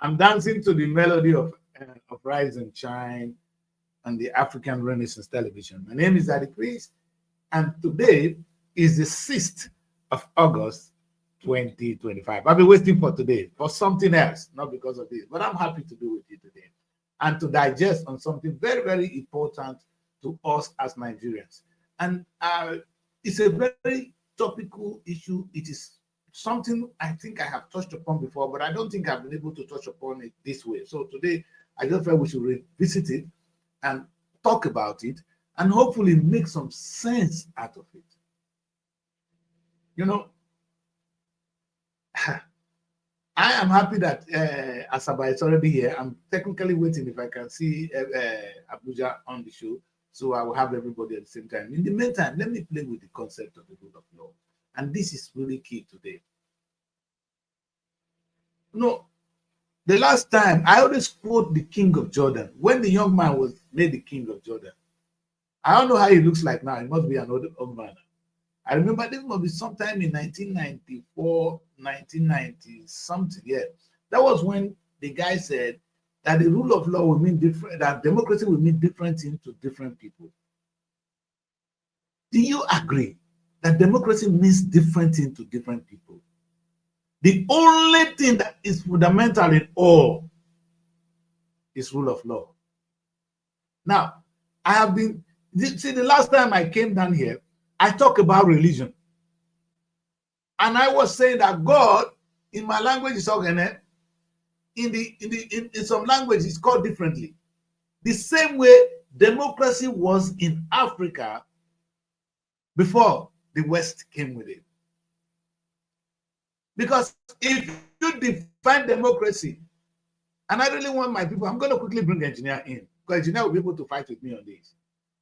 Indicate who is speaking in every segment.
Speaker 1: I'm dancing to the melody of Rise and Shine on the African Renaissance Television. My name is Daddy Chris, and today is the 6th of August, 2025. I've been waiting for today for something else, not because of this, but I'm happy to be with you today and to digest on something very, very important to us as Nigerians. And it's a very topical issue. It is something I think I have touched upon before, but I don't think I've been able to touch upon it this way. So today, I just felt we should revisit it and talk about it and hopefully make some sense out of it. You know, I am happy that Asaba is already here. I'm technically waiting if I can see Abuja on the show, so I will have everybody at the same time. In the meantime, let me play with the concept of the rule of law. And this is really key today. No, the last time I always quote the king of Jordan when the young man was made the king of Jordan. I don't know how he looks like now. He must be an old man. I remember this must be sometime in 1994, 1990 something. Yeah, that was when the guy said that the rule of law will mean different, that democracy will mean different things to different people. Do you agree that democracy means different things to different people? The only thing that is fundamental in all is rule of law. Now, I have been, see, the last time I came down here, I talk about religion. And I was saying that God, in my language, is organized. In some languages, it's called differently. The same way democracy was in Africa before the West came with it. Because if you define democracy, and I really want my people, I'm going to quickly bring the engineer in, because engineer will be able to fight with me on this.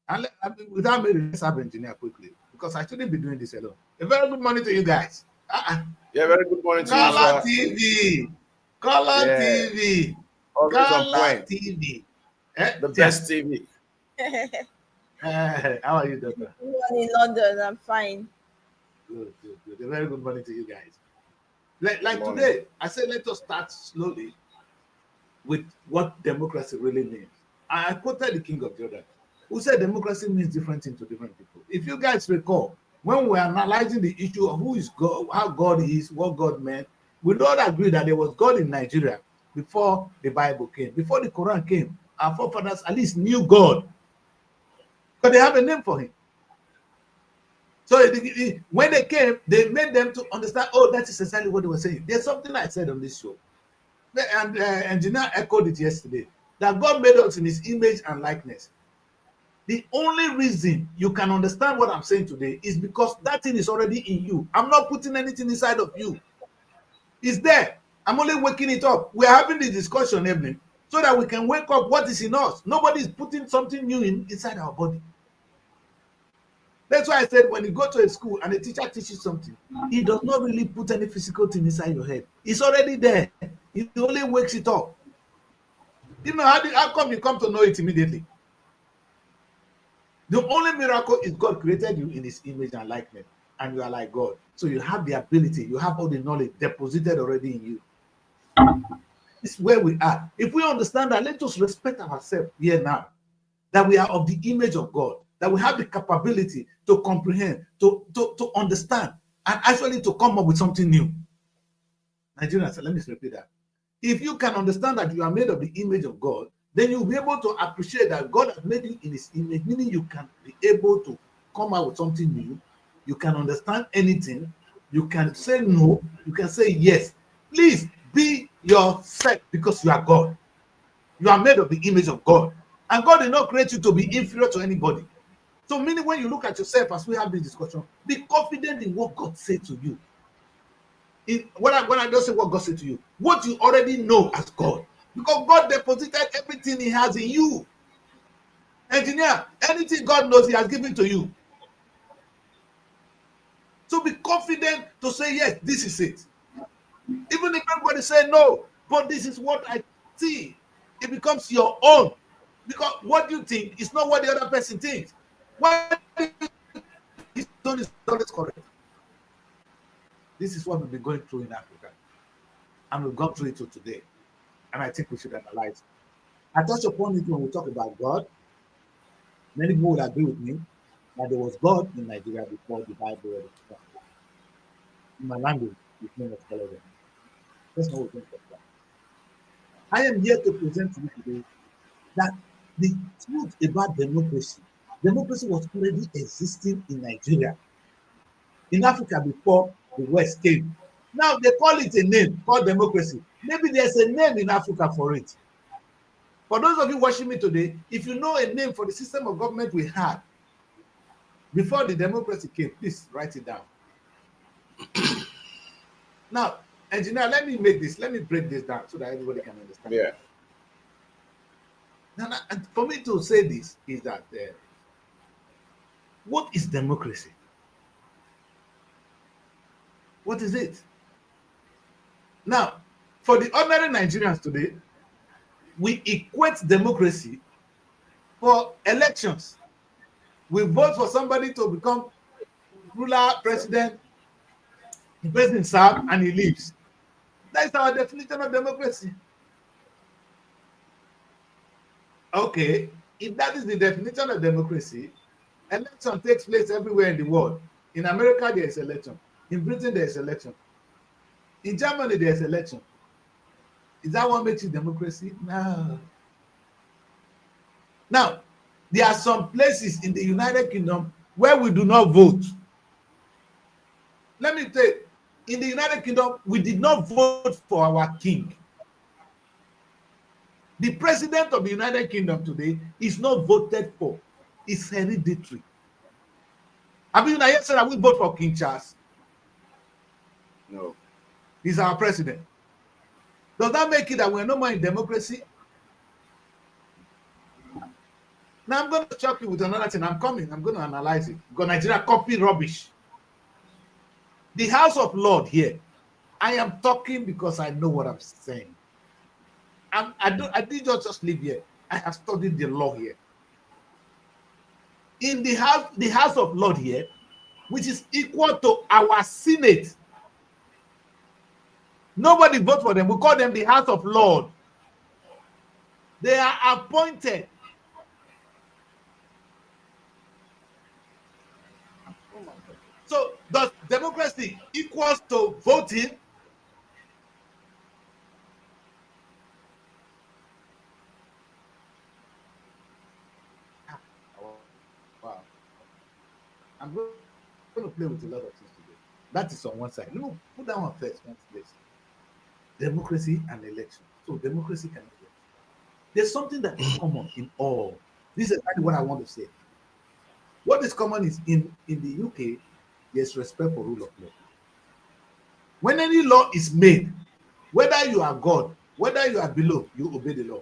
Speaker 1: And without me, let's have engineer quickly, because I shouldn't be doing this alone. A very good morning to you guys.
Speaker 2: Yeah, very good morning to you,
Speaker 1: Color
Speaker 2: sir.
Speaker 1: TV. Color TV. Color TV.
Speaker 2: The best TV.
Speaker 1: How are you, Doctor?
Speaker 3: In London, I'm fine.
Speaker 1: Good. A very good morning to you guys. Like today, I said let us start slowly with what democracy really means. I quoted the king of Jordan, who said democracy means different things to different people. If you guys recall, when we're analyzing the issue of who is God, how God is, what God meant, we don't agree that there was God in Nigeria before the Bible came. Before the Quran came, our forefathers at least knew God, but they have a name for him. So when they came, they made them to understand, oh, that is exactly what they were saying. There's something I said on this show, and engineer echoed it yesterday, that God made us in his image and likeness. The only reason you can understand what I'm saying today is because that thing is already in you. I'm not putting anything inside of you. It's there. I'm only waking it up. We're having this discussion, Evelyn, so that we can wake up what is in us. Nobody is putting something new inside our body. That's why I said when you go to a school and a teacher teaches something, he does not really put any physical thing inside your head. It's already there. He only wakes it up. You know, how come you come to know it immediately? The only miracle is God created you in his image and likeness, and you are like God. So you have the ability, you have all the knowledge deposited already in you. This is where we are. If we understand that, let us respect ourselves here now, that we are of the image of God, that we have the capability to comprehend, to understand, and actually to come up with something new. Nigerians, let me repeat that. If you can understand that you are made of the image of God, then you'll be able to appreciate that God has made you in his image, meaning you can be able to come out with something new. You can understand anything. You can say no. You can say yes. Please be yourself because you are God. You are made of the image of God. And God did not create you to be inferior to anybody. So meaning when you look at yourself, as we have this discussion, be confident in what God said to you. When I don't say what God said to you, what you already know as God. Because God deposited everything he has in you. Engineer, anything God knows he has given to you. So be confident to say, yes, this is it. Even if everybody say no, but this is what I see. It becomes your own. Because what you think is not what the other person thinks. What is done is always correct. This is what we've been going through in Africa. And we've gone through it till today. and I think we should analyze it. I touched upon it when we talk about God. Many people would agree with me that there was God in Nigeria before the Bible was written. In my language, his name was Solomon. That's not what we're going to talk about. I am here to present to you today that the truth about democracy was already existing in Nigeria, in Africa before the West came. Now they call it a name called democracy. Maybe there's a name in Africa for it. For those of you watching me today, if you know a name for the system of government we had before the democracy came, please write it down. Now, engineer, let me break this down so that everybody can understand.
Speaker 2: Yeah.
Speaker 1: Now, and for me to say this is that what is democracy? What is it? Now, for the ordinary Nigerians today, we equate democracy for elections. We vote for somebody to become ruler, president, the president serves and he leaves. That is our definition of democracy. Okay, if that is the definition of democracy, election takes place everywhere in the world. In America, there is election. In Britain, there is election. In Germany, there is election. Is that what makes it democracy? No. Now, there are some places in the United Kingdom where we do not vote. Let me tell you, in the United Kingdom, we did not vote for our king. The president of the United Kingdom today is not voted for. It's hereditary. Have you not said that we vote for King Charles?
Speaker 2: No.
Speaker 1: He's our president. Does that make it that we're no more in democracy? Now I'm going to shock you with another thing. I'm coming. I'm going to analyze it. Because Nigeria copy rubbish. The House of Lords here. I am talking because I know what I'm saying. I did not just live here. I have studied the law here. In the House of Lords here, which is equal to our Senate. Nobody votes for them. We call them the House of Lords. They are appointed. So does democracy equals to voting? Wow. I'm going to play with a lot of things today. That is on one side. No, put that one first. Democracy and election. So democracy can be. There's something that is common in all. This is exactly what I want to say. What is common is in the UK, there's respect for rule of law. When any law is made, whether you are God, whether you are below, you obey the law.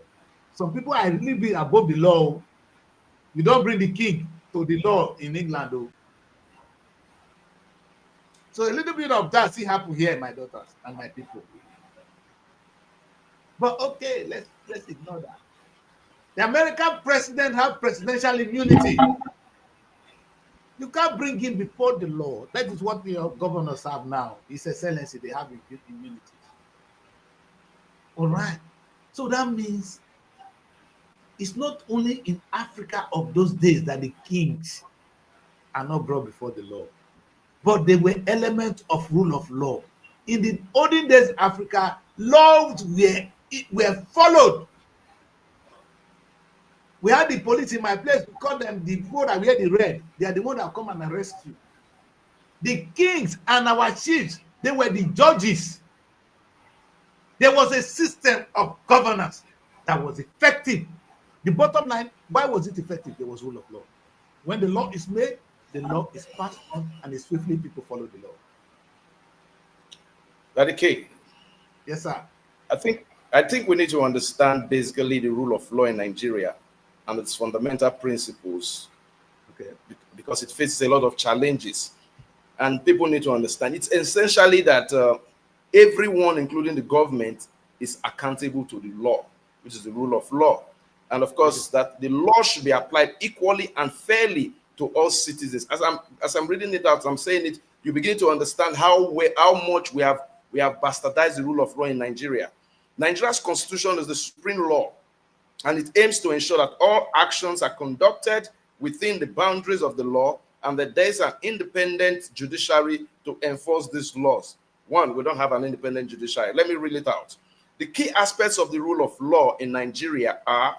Speaker 1: Some people are really be above the law. You don't bring the king to the law in England, though. So a little bit of that see happen here, my daughters and my people. But okay, let's ignore that. The American president have presidential immunity. You can't bring him before the law. That is what your governors have now. His Excellency, they have immunity. All right. So that means it's not only in Africa of those days that the kings are not brought before the law, but they were elements of rule of law. In the olden days, Africa, laws were followed. We had the police in my place. We call them the people that wear the red. They are the ones that come and arrest you. The kings and our chiefs, they were the judges. There was a system of governance that was effective. The bottom line, why was it effective? There was rule of law. When the law is made, the law is passed on, and swiftly people follow the law.
Speaker 2: Daddy K.
Speaker 1: Yes, sir.
Speaker 2: I think we need to understand basically the rule of law in Nigeria and its fundamental principles.
Speaker 1: Okay.
Speaker 2: Because it faces a lot of challenges. And people need to understand. It's essentially that everyone, including the government, is accountable to the law, which is the rule of law. And of course, that the law should be applied equally and fairly to all citizens. As I'm reading it out, I'm saying it, you begin to understand how much we have bastardized the rule of law in Nigeria. Nigeria's constitution is the supreme law, and it aims to ensure that all actions are conducted within the boundaries of the law and that there is an independent judiciary to enforce these laws. One, we don't have an independent judiciary. Let me read it out. The key aspects of the rule of law in Nigeria are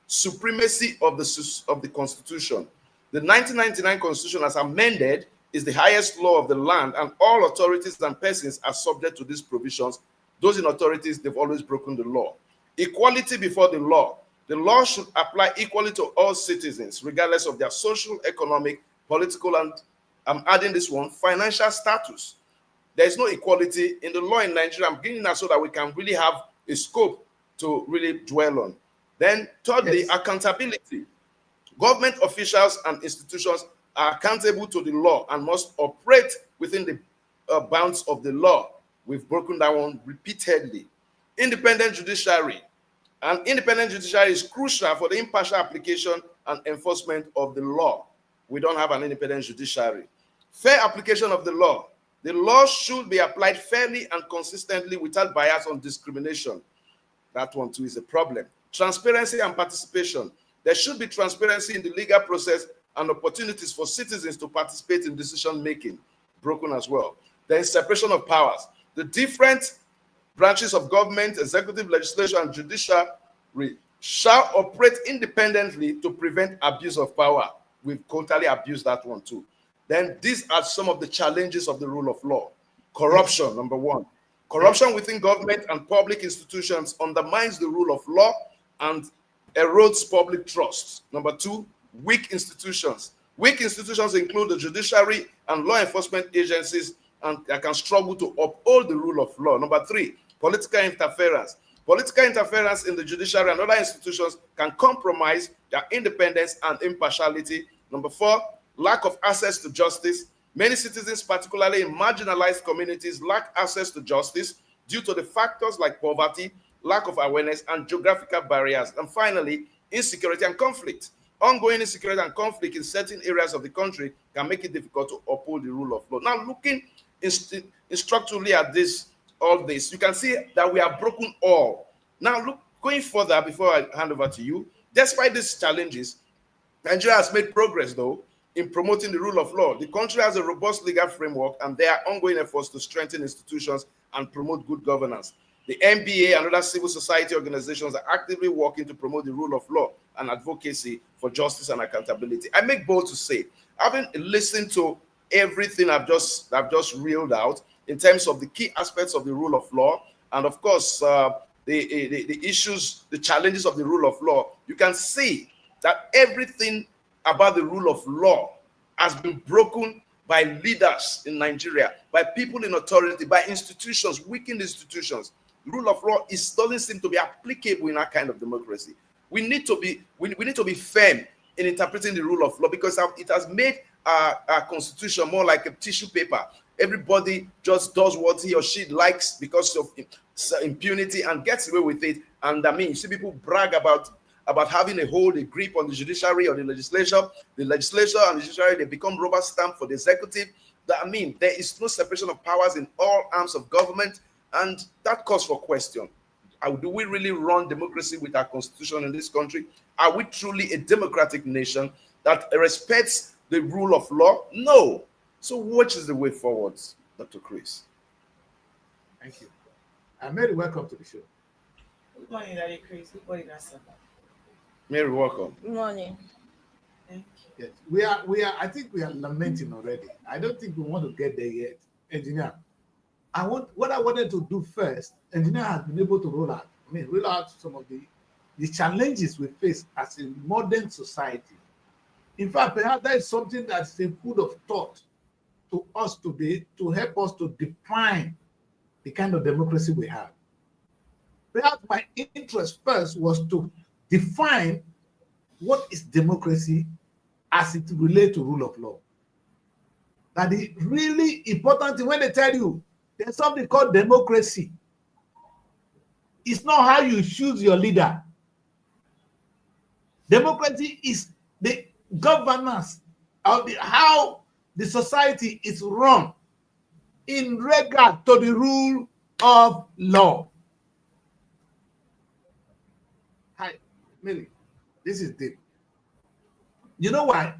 Speaker 2: supremacy of the Constitution. The 1999 Constitution, as amended, is the highest law of the land, and all authorities and persons are subject to these provisions. Those in authorities, they've always broken the law. Equality before the law. The law should apply equally to all citizens, regardless of their social, economic, political, and I'm adding this one, financial status. There is no equality in the law in Nigeria. I'm giving that so that we can really have a scope to really dwell on. Then, thirdly, yes, accountability. Government officials and institutions are accountable to the law and must operate within the bounds of the law. We've broken that one repeatedly. Independent judiciary. An independent judiciary is crucial for the impartial application and enforcement of the law. We don't have an independent judiciary. Fair application of the law. The law should be applied fairly and consistently without bias or discrimination. That one too is a problem. Transparency and participation. There should be transparency in the legal process and opportunities for citizens to participate in decision making. Broken as well. There is separation of powers. The different branches of government, executive, legislature, and judiciary shall operate independently to prevent abuse of power. We've totally abused that one too. Then these are some of the challenges of the rule of law. Corruption, number one. Corruption within government and public institutions undermines the rule of law and erodes public trust. Number two, weak institutions. Weak institutions include the judiciary and law enforcement agencies, and they can struggle to uphold the rule of law. Number three, political interference. Political interference in the judiciary and other institutions can compromise their independence and impartiality. Number four, lack of access to justice. Many citizens, particularly in marginalized communities, lack access to justice due to the factors like poverty, lack of awareness, and geographical barriers. And finally, insecurity and conflict. Ongoing insecurity and conflict in certain areas of the country can make it difficult to uphold the rule of law. Now, looking structurally at all this, you can see that we have broken all. Now, look, going further before I hand over to you, despite these challenges, Nigeria has made progress, though, in promoting the rule of law. The country has a robust legal framework, and there are ongoing efforts to strengthen institutions and promote good governance. The NBA and other civil society organizations are actively working to promote the rule of law and advocacy for justice and accountability. I make bold to say, having listened to everything I've just reeled out in terms of the key aspects of the rule of law, and of course, the issues, the challenges of the rule of law, you can see that everything about the rule of law has been broken by leaders in Nigeria, by people in authority, by institutions, weakened institutions. The rule of law doesn't seem to be applicable in our kind of democracy. We need to be firm in interpreting the rule of law, because it has made our constitution more like a tissue paper. Everybody just does what he or she likes because of impunity and gets away with it. And I mean, you see people brag about having a grip on the judiciary or the legislature. The legislature and the judiciary, they become rubber stamp for the executive. I mean, there is no separation of powers in all arms of government, and that calls for question. Do we really run democracy with our constitution in this country? Are we truly a democratic nation that respects the rule of law? No. So which is the way forward, Dr. Chris?
Speaker 1: Thank you. Mary, welcome to the show.
Speaker 4: Good morning, Daddy Chris. Good morning, Asaba.
Speaker 2: Mary, welcome.
Speaker 3: Good morning.
Speaker 4: Thank you.
Speaker 1: Yes, we are. I think we are lamenting already. I don't think we want to get there yet. Engineer, what I wanted to do first. Engineer has been able to roll out some of the challenges we face as a modern society. In fact, perhaps that is something that's a food of thought to us today to help us to define the kind of democracy we have. Perhaps my interest first was to define what is democracy as it relates to rule of law. That the really important thing, when they tell you there's something called democracy, it's not how you choose your leader. Democracy is the governance of how the society is run in regard to the rule of law. Mary, this is deep. You know why?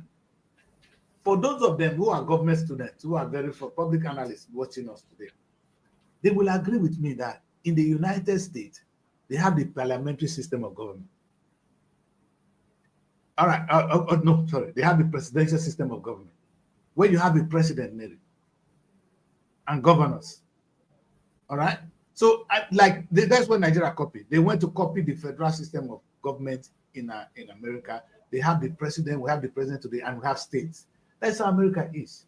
Speaker 1: For those of them who are government students, who are very for public analysts watching us today, they will agree with me that in the United States, they have the parliamentary system of government. All right, no, sorry, they have the presidential system of government, where you have a president, Mary, and governors. All right, so that's what Nigeria copied. They went to copy the federal system of government in America. They have the president, we have the president today, and we have states. That's how America is.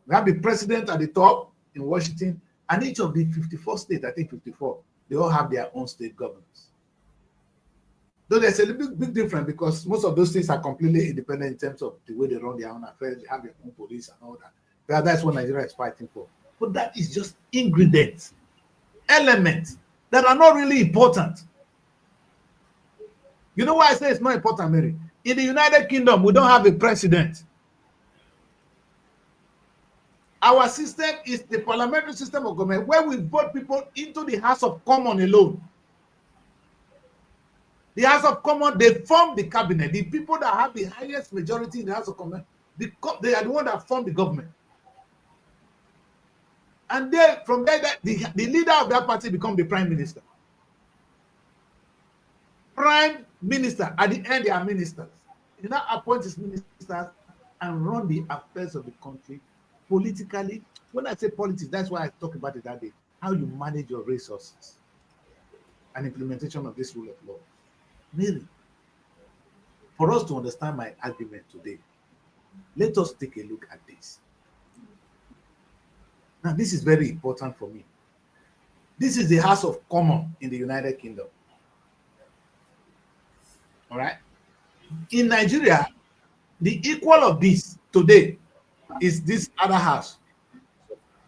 Speaker 1: We have the president at the top in Washington, and each of the 54 states, I think 54, they all have their own state governors. Though there's a big difference because most of those states are completely independent in terms of the way they run their own affairs. They have their own police and all that. That's what Nigeria is fighting for. But that is just ingredients, elements that are not really important. You know why I say it's not important, Mary? In the United Kingdom, we don't have a president. Our system is the parliamentary system of government where we vote people into the House of Commons alone. The House of Commons, they form the cabinet. The people that have the highest majority in the House of Commons, they are the ones that form the government. And then from there, the leader of that party becomes the prime minister. Prime minister, at the end, they are ministers. You now appoint his ministers and run the affairs of the country politically. When I say politics, that's why I talked about it that day. How you manage your resources and implementation of this rule of law. Mary, for us to understand my argument today, let us take a look at this. Now, this is very important for me. This is the House of Commons in the United Kingdom. All right? In Nigeria, the equal of this today is this other house.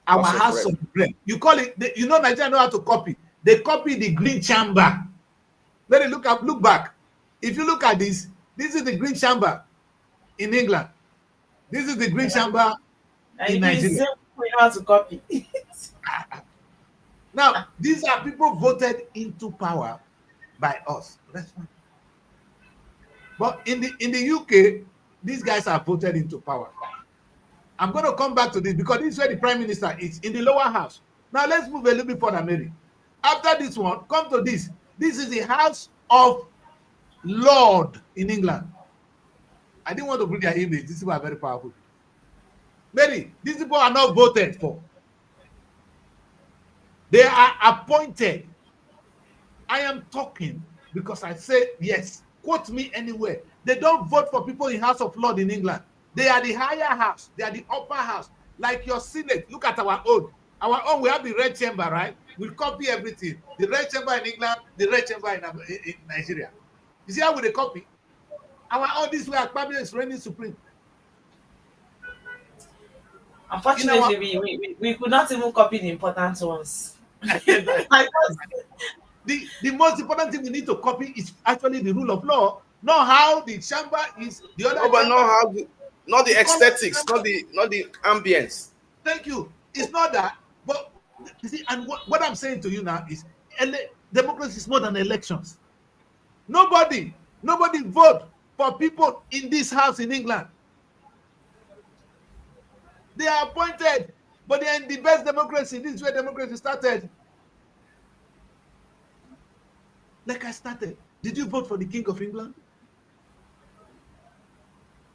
Speaker 1: Our House of Bread. You call it, you know, Nigeria know how to copy. They copy the green chamber. Let it look back. If you look at this is the green chamber in England. This is the green chamber in Nigeria.
Speaker 4: We know how to copy.
Speaker 1: Now, these are people voted into power by us. That's fine. But in the UK, these guys are voted into power. I'm going to come back to this because this is where the prime minister is, in the lower house. Now, let's move a little bit further, Mary. After this one, come to this. This is the House of Lords in England. I didn't want to bring their image. These people are very powerful. Mary, these people are not voted for. They are appointed. I am talking because I say yes. Quote me anywhere. They don't vote for people in House of Lords in England. They are the higher house. They are the upper house. Like your Senate. Look at our own. Our own, we have the red chamber, right? We copy everything. The red chamber in England, the red chamber in Nigeria. You see how we copy? Our own, this way, our cabinet is reigning supreme.
Speaker 4: Unfortunately, we could not even copy the important ones.
Speaker 1: The most important thing we need to copy is actually the rule of law, not how the chamber is. The other,
Speaker 2: but not the aesthetics, not the ambience.
Speaker 1: Thank you. It's not that, but you see, and what I'm saying to you now is, democracy is more than elections. Nobody vote for people in this house in England. They are appointed, but they are in the best democracy. This is where democracy started. Like I started. Did you vote for the King of England?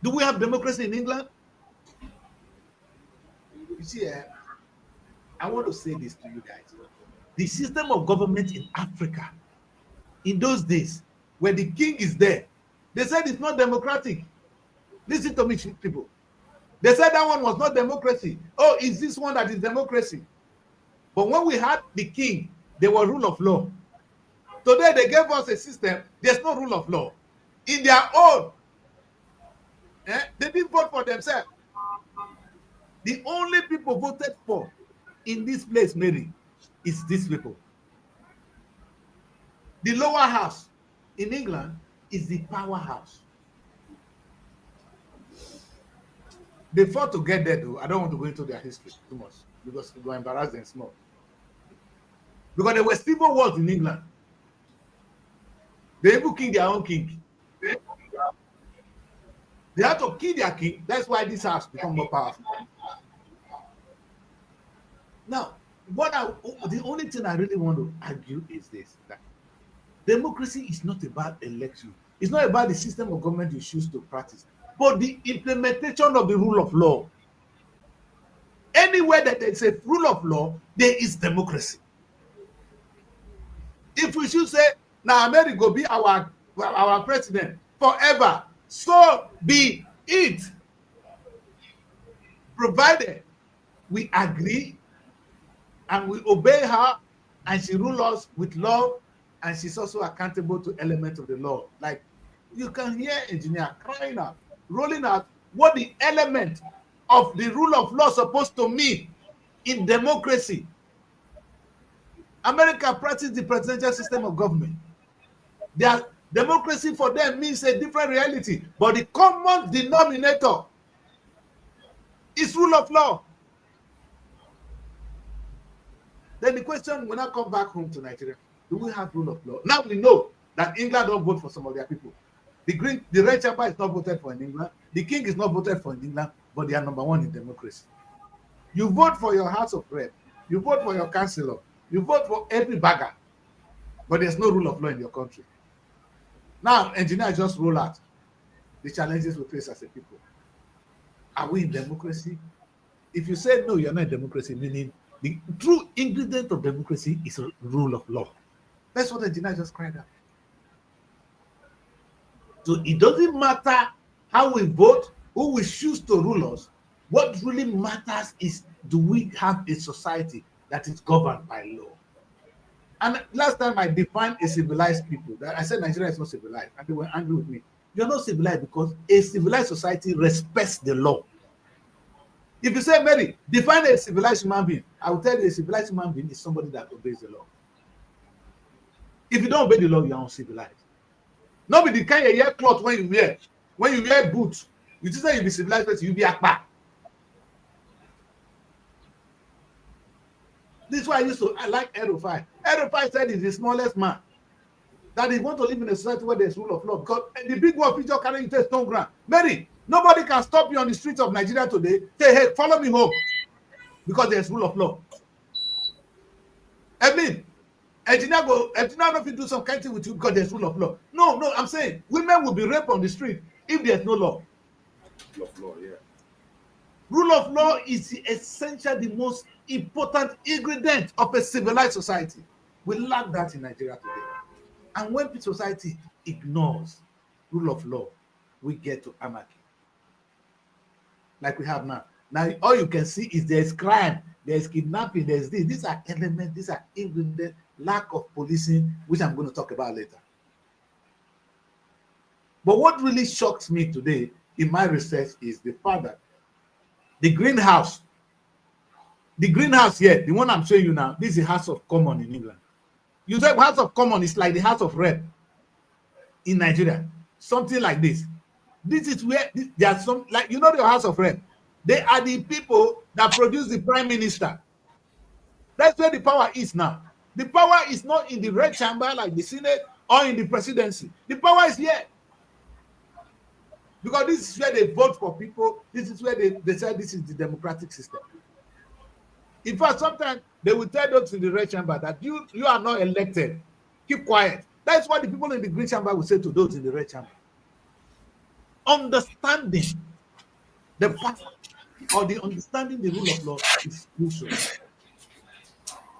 Speaker 1: Do we have democracy in England? You see, I want to say this to you guys. The system of government in Africa, in those days, where the king is there, they said it's not democratic. Listen to me, people. They said that one was not democracy. Oh, is this one that is democracy? But when we had the king, there was rule of law. Today, they gave us a system, there's no rule of law. In their own, they didn't vote for themselves. The only people voted for in this place, Mary, is these people. The lower house in England is the powerhouse. They fought to get there, though. I don't want to go into their history too much because it will embarrass them small. Because there were civil wars in England. They even kill their own king. They have to kill their king. That's why this has become more powerful. Now, the only thing I really want to argue is this: that democracy is not about election. It's not about the system of government you choose to practice, but the implementation of the rule of law. Anywhere that there is a rule of law, there is democracy. If we should say, now America go be our president forever, so be it. Provided we agree and we obey her, and she rules us with love, and she's also accountable to elements of the law. Like you can hear engineer crying out, rolling out what the element of the rule of law supposed to mean in democracy. America practices the presidential system of government. Their democracy for them means a different reality, but the common denominator is rule of law. Then the question when I come back home to Nigeria, do we have rule of law? Now we know that England don't vote for some of their people. The Red Chamber is not voted for in England. The king is not voted for in England, but they are number one in democracy. You vote for your House of Rep, you vote for your councillor, you vote for every bagger, but there's no rule of law in your country. Now, engineers just roll out the challenges we face as a people. Are we in democracy? If you say no, you're not in democracy, meaning the true ingredient of democracy is a rule of law. That's what engineer just cried out. So it doesn't matter how we vote, who we choose to rule us. What really matters is, do we have a society that is governed by law? And last time I defined a civilized people, that I said Nigeria is not civilized, and they were angry with me. You're not civilized because a civilized society respects the law. If you say, Mary, define a civilized human being, I will tell you a civilized human being is somebody that obeys the law. If you don't obey the law, you are uncivilized. Not be the kind of wear cloth when you wear boots. You just say you be civilized person, you be akpa. This is why I like Erufai. Erufai said he's the smallest man. That he want to live in a society where there's rule of law. Because the big one feature carrying you to stone ground. Mary, nobody can stop you on the streets of Nigeria today. Say, hey, follow me home. Because there's rule of law. I mean, engineer not do some kind of thing with you because there's rule of law. No, I'm saying women will be raped on the street if there's no law.
Speaker 2: Rule of law, yeah.
Speaker 1: Rule of law is essential, the most important ingredient of a civilized society. We lack that in Nigeria today. And when society ignores rule of law, we get to anarchy. Like we have now. Now, all you can see is there's crime, there's kidnapping, there's this. These are elements, these are ingredients, lack of policing, which I'm going to talk about later. But what really shocks me today in my research is the fact that the greenhouse here, the one I'm showing you now, this is the House of Commons in England. You say House of Commons is like the House of Rep in Nigeria, something like this. This is where there are some, like, you know, the House of Rep. They are the people that produce the prime minister. That's where the power is now. The power is not in the red chamber like the Senate or in the presidency. The power is here. Because this is where they vote for people. This is where they say this is the democratic system. In fact, sometimes they will tell those in the red chamber that you are not elected. Keep quiet. That's what the people in the green chamber will say to those in the red chamber. Understanding the power or the understanding the rule of law is crucial.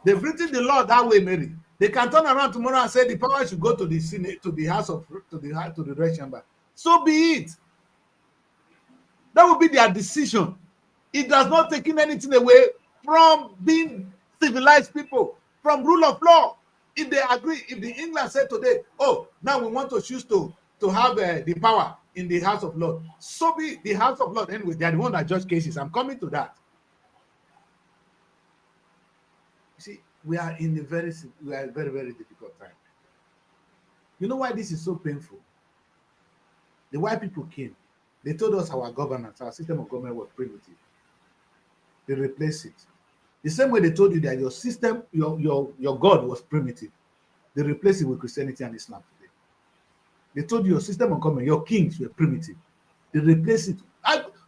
Speaker 1: They've written the law that way, Mary. They can turn around tomorrow and say the power should go to the Senate, to the red chamber. So be it. That will be their decision. It does not take anything away from being civilized people, from rule of law. If they agree, if the England said today, oh, now we want to choose to have the power in the House of Lords, so be the House of Lords. Anyway, they are the one that judge cases. I'm coming to that. You see, we are in a very, very difficult time. You know why this is so painful? The white people came. They told us our governance, our system of government was primitive. They replaced it. The same way they told you that your system, your God was primitive. They replaced it with Christianity and Islam today. They told you your system of government, your kings were primitive. They replaced it.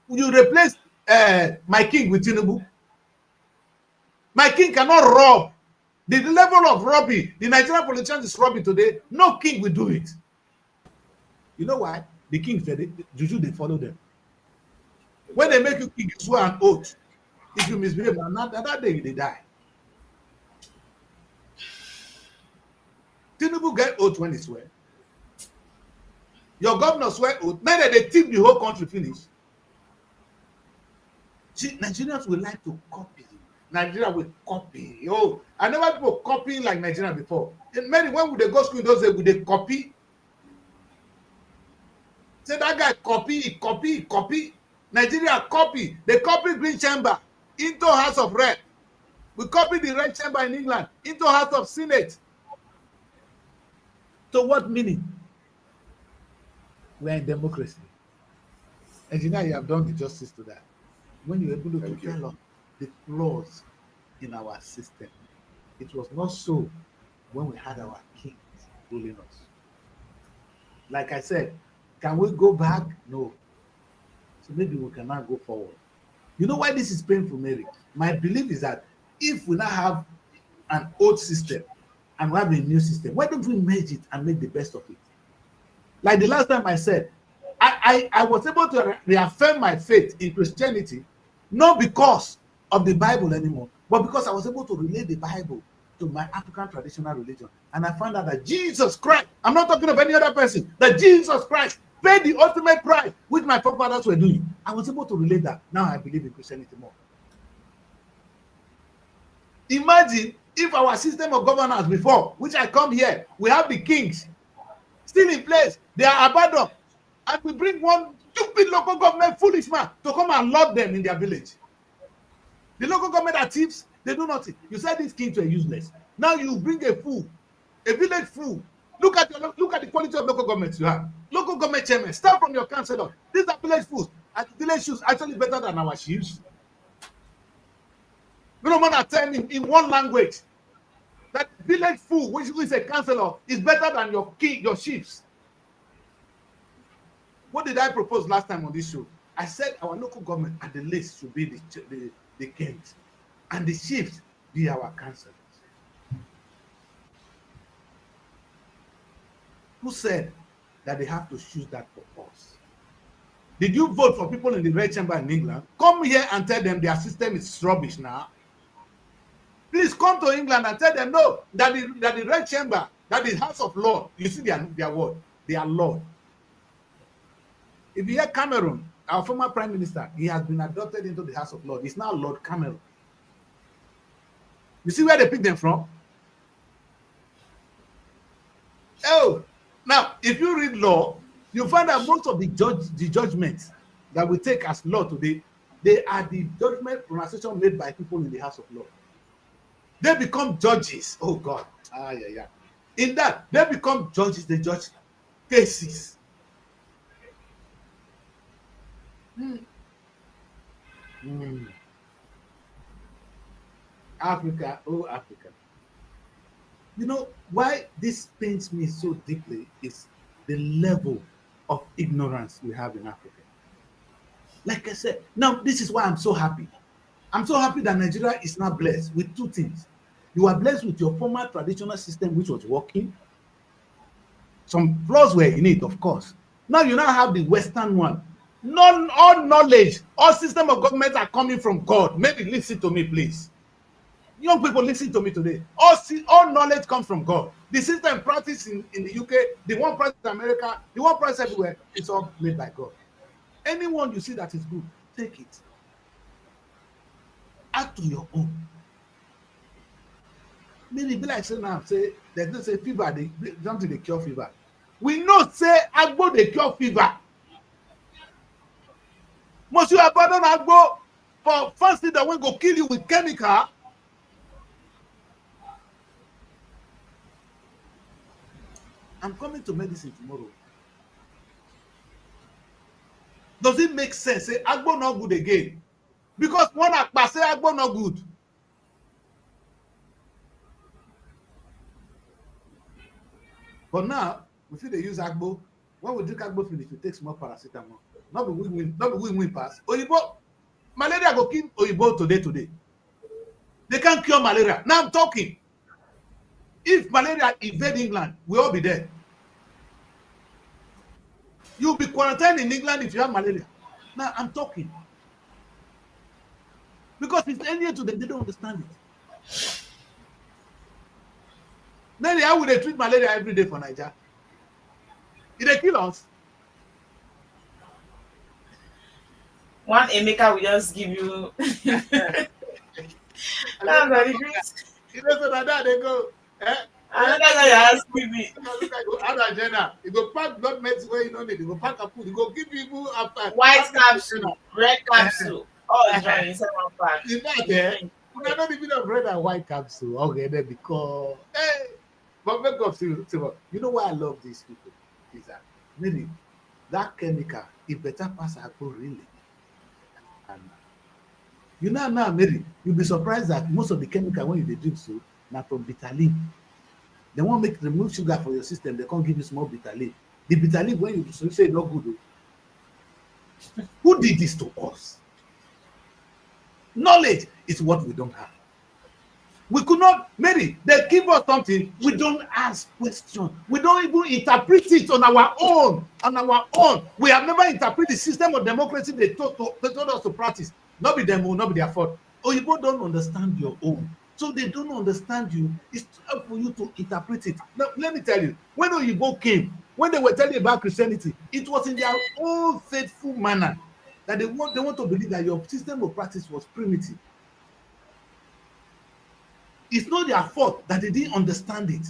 Speaker 1: You replace my king with Tinubu. My king cannot rob. The level of robbing the Nigerian politicians is robbing today. No king will do it. You know why? The kings, juju, they follow them. When they make you king, you swear an oath. If you misbehave, now that day they die. Tinubu get oath when he swear. Your governor swear oath. Then they tip the whole country finish. See, Nigerians will like to copy. Nigeria will copy. Oh, I never people copying like Nigeria before. And many when would they go school those days, would they copy? Say that guy copy, he copy, he copy. Nigeria copy. They copy Green Chamber into House of Rep. We copy the Red Chamber in England into House of Senate. So what meaning? We are in democracy. Engineer, you have done the justice to that. When you're able to tell us the flaws in our system, it was not so when we had our kings ruling us. Like I said, can we go back? No. So maybe we cannot go forward. You know why this is painful, Mary? My belief is that if we now have an old system and we have a new system, why don't we merge it and make the best of it? Like the last time I said, I was able to reaffirm my faith in Christianity, not because of the Bible anymore, but because I was able to relate the Bible to my African traditional religion. And I found out that Jesus Christ, I'm not talking of any other person, that Jesus Christ paid the ultimate price, which my forefathers were doing. I was able to relate that. Now I believe in Christianity more. Imagine if our system of governance before, which I come here, we have the kings still in place, they are abandoned, and we bring one stupid local government foolish man to come and lord them in their village. The local government are thieves, they do nothing. You said these kings were useless. Now you bring a fool, a village fool. Look at the quality of local government you have. Local government chairman, start from your councillor. These are village fools. And village fools actually better than our chiefs. We don't want to tell him in one language that village fool, which is a councillor, is better than your king, your chiefs. What did I propose last time on this show? I said our local government at the least should be the kings, and the chiefs be our councillors. Who said that they have to choose that for us? Did you vote for people in the Red Chamber in England? Come here and tell them their system is rubbish now. Please come to England and tell them no, that the Red Chamber, that the House of Lords, you see their word, they are Lord. If you hear Cameron, our former Prime Minister, he has been adopted into the House of Lords. He's now Lord Cameron. You see where they pick them from? Oh, now if you read law, you find that most of the judgments that we take as law today, they are the judgment pronunciation made by people in the House of Lords. They become judges. Oh God. Yeah. In that, they become judges, they judge cases. Africa, oh Africa. You know why this pains me so deeply is the level of ignorance we have in Africa. Like I said, now this is why I'm so happy. I'm so happy that Nigeria is now blessed with two things. You are blessed with your former traditional system, which was working. Some flaws were in it, of course. Now you now have the Western one. All knowledge, all system of government are coming from God. Maybe listen to me, please. Young people, listen to me today. All knowledge comes from God. The system practiced in the UK, the one practiced in America, the one practiced everywhere, it's all made by God. Anyone you see that is good, take it. Add to your own. Maybe be like say now, say there's no say fever, something they cure fever. We know say agbo they cure fever. Must you abandon agbo for first thing that will go kill you with chemical? I'm coming to medicine tomorrow. Does it make sense? Say agbo not good again. Because one akpa say agbo not good. But now, we see they use agbo When we drink agbo finish, we take small paracetamol. Not be win pass. Oyibo, malaria go kill Oyibo today. They can't cure malaria. Now I'm talking. If malaria invade England, we'll all be dead. You'll be quarantined in England if you have malaria. Now I'm talking. Because it's alien to them, they don't understand it. Then how will they treat malaria every day for Nigeria? If they kill us,
Speaker 4: One Emeka will just give you. That's very great.
Speaker 1: it doesn't like that. They go, eh?
Speaker 4: Another guy you ask me.
Speaker 1: Look like go out agenda. You go pack blood medicine where you don't need. You go pack a food. You go give people after
Speaker 4: White capsule, red capsule. All join inside one pack.
Speaker 1: You know there. We are not even of red and white capsule. Okay, then because hey, but make up to you know why I love these people is that maybe that chemical it better pass apple really. And you know now, Mary, you'll be surprised that most of the chemical when you dey drink so now from bitter leaf. They won't make remove sugar for your system. They can't give you small bitter leaf. The bitter leaf when you say no good. Who did this to us? Knowledge is what we don't have. We could not, Mary, they give us something, we don't ask questions. We don't even interpret it on our own. On our own. We have never interpreted the system of democracy they told us to practice. Not be them, not be their fault. Oyibo don't understand your own. So they don't understand you. It's up for you to interpret it. Now, let me tell you, when Oyibo came, when they were telling about Christianity, it was in their own faithful manner that they want to believe that your system of practice was primitive. It's not their fault that they didn't understand it.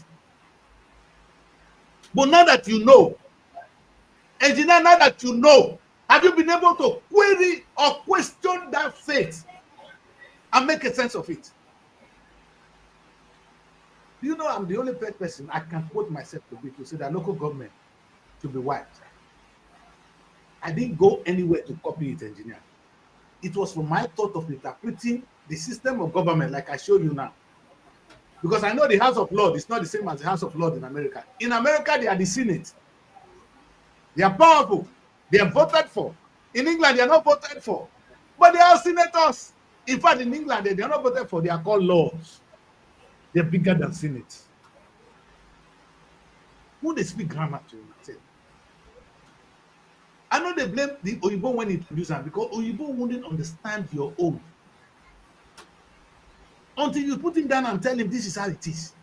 Speaker 1: But now that you know, engineer, now that you know, have you been able to query or question that faith and make a sense of it? Do you know I'm the only person I can quote myself to say that local government should be wiped? I didn't go anywhere to copy it, engineer. It was from my thought of interpreting the system of government like I showed you now. Because I know the House of Lords is not the same as the House of Lords in America. In America, they are the Senate. They are powerful. They are voted for. In England, they are not voted for. But they are senators. In fact, in England, they are not voted for. They are called laws. They are bigger than Senate. Who they speak grammar to? I know they blame the Oyibo when he introduced them because Oyibo wouldn't understand your own. Until you put him down and tell him this is how it is.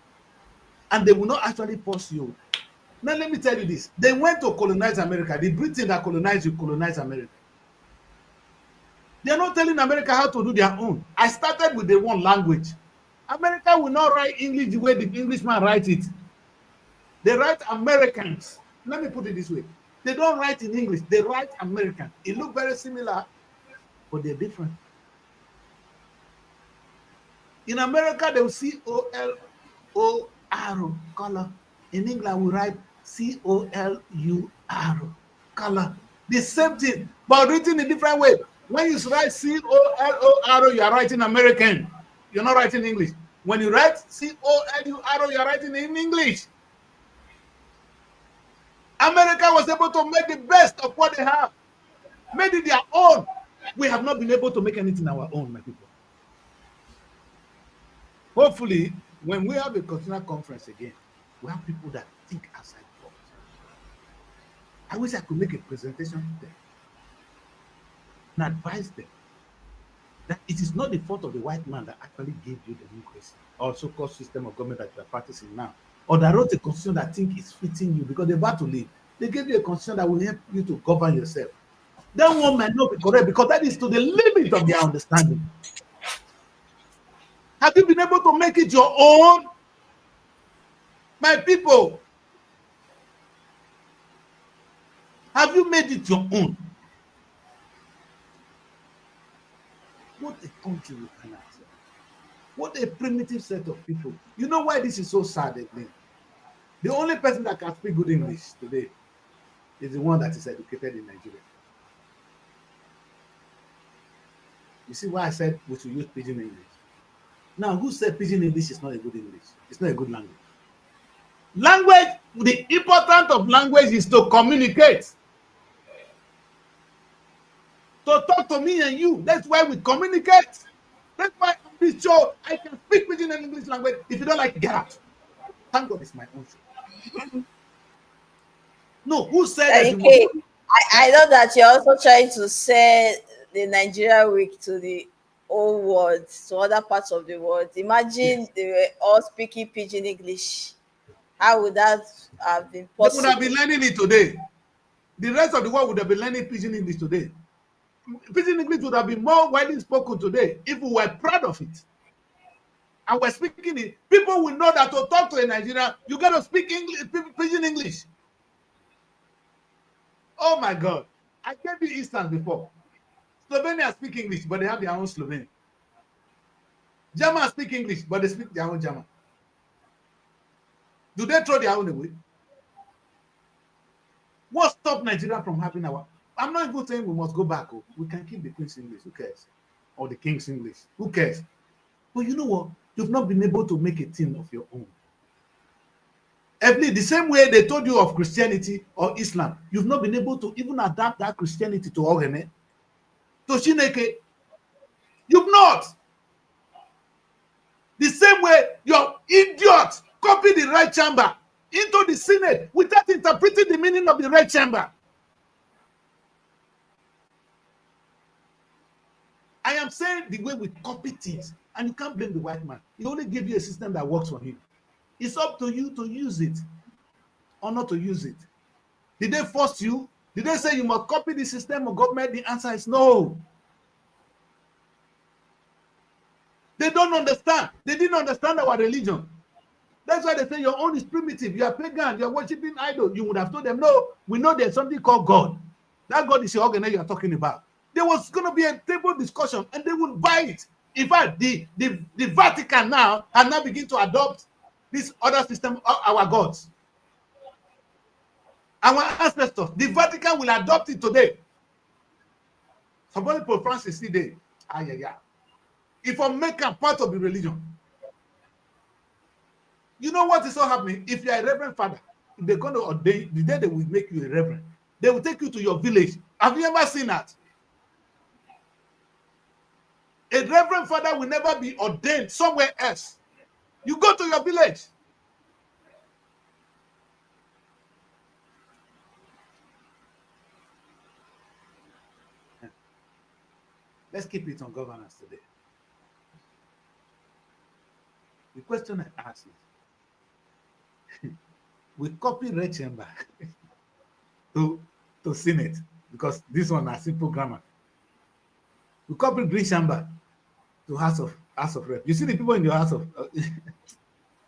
Speaker 1: And they will not actually force you. Now let me tell you this. They went to colonize America. The Britain that colonized you colonized America. They are not telling America how to do their own. I started with the one language. America will not write English the way the Englishman writes it. They write Americans. Let me put it this way. They don't write in English. They write American. It looks very similar, but they're different. In America, they will C-O-L-O-R, color. In England, we write C-O-L-U-R, color. The same thing, but written in a different way. When you write C-O-L-O-R, you are writing American. You're not writing English. When you write C-O-L-U-R, you are writing in English. America was able to make the best of what they have, made it their own. We have not been able to make anything our own, my people. Hopefully, when we have a continental conference again, we have people that think outside the box. I wish I could make a presentation to them and advise them that it is not the fault of the white man that actually gave you the democracy or so-called system of government that you are practicing now, or that wrote a constitution that think is fitting you because they're about to leave. They gave you a constitution that will help you to govern yourself. That one might not be correct because that is to the limit of their understanding. Have you been able to make it your own? My people, have you made it your own? What a country we can have. What a primitive set of people. You know why this is so sad again? The only person that can speak good English today is the one that is educated in Nigeria. You see why I said we should use pidgin English? Now, who said pidgin English is not a good English? It's not a good language. Language, the importance of language is to communicate. To talk to me and you. That's why we communicate. That's why on this show, I can speak within an English language. If you don't like it, get out. Thank God it's my own show. No, who said that you
Speaker 3: Okay,
Speaker 1: must?
Speaker 3: I know that you're also trying to sell the Nigeria week to the whole world, to other parts of the world. Imagine they were all speaking pidgin English. How would that have been
Speaker 1: They would have been
Speaker 3: possible?
Speaker 1: learning it today. The rest of the world would have been learning Pidgin English today. Pidgin English would have been more widely spoken today if we were proud of it. And we're speaking it. People will know that to talk to a Nigerian, you got to speak English, Pidgin English. Oh my God. I gave you instance before. Slovenia speak English, but they have their own Slovenian. German speak English, but they speak their own German. Do they throw their own away? What stopped Nigeria from having our? I'm not even saying we must go back. Oh. We can keep the Queen's English. Who cares? Or the King's English. Who cares? But you know what? You've not been able to make a thing of your own. The same way they told you of Christianity or Islam, you've not been able to even adapt that Christianity to Ogene, to Shineke. You've not. The same way your idiot copied the red chamber into the Senate without interpreting the meaning of the red chamber. I am saying the way we copy things, and you can't blame the white man. He only gave you a system that works for him. It's up to you to use it or not to use it. Did they force you? Did they say you must copy the system of government? The answer is no. They don't understand. They didn't understand our religion. That's why they say your own is primitive. You are pagan. You are worshiping idol. You would have told them, no, we know there's something called God. That God is your organ you are talking about. There was going to be a table discussion, and they would buy it. In fact, the Vatican now has now begin to adopt this other system of our gods. Our ancestors, the Vatican will adopt it today. Somebody Pope Francis today. Yeah. If I make a part of the religion, you know what is so happening? If you are a reverend father, if they're going to ordain, the day they will make you a reverend, they will take you to your village. Have you ever seen that? A reverend father will never be ordained somewhere else. You go to your village. Let's keep it on governance today. The question I ask is, we copy red chamber to Senate because this one is simple grammar. We copy green chamber to House of Rep. You see the people in your House of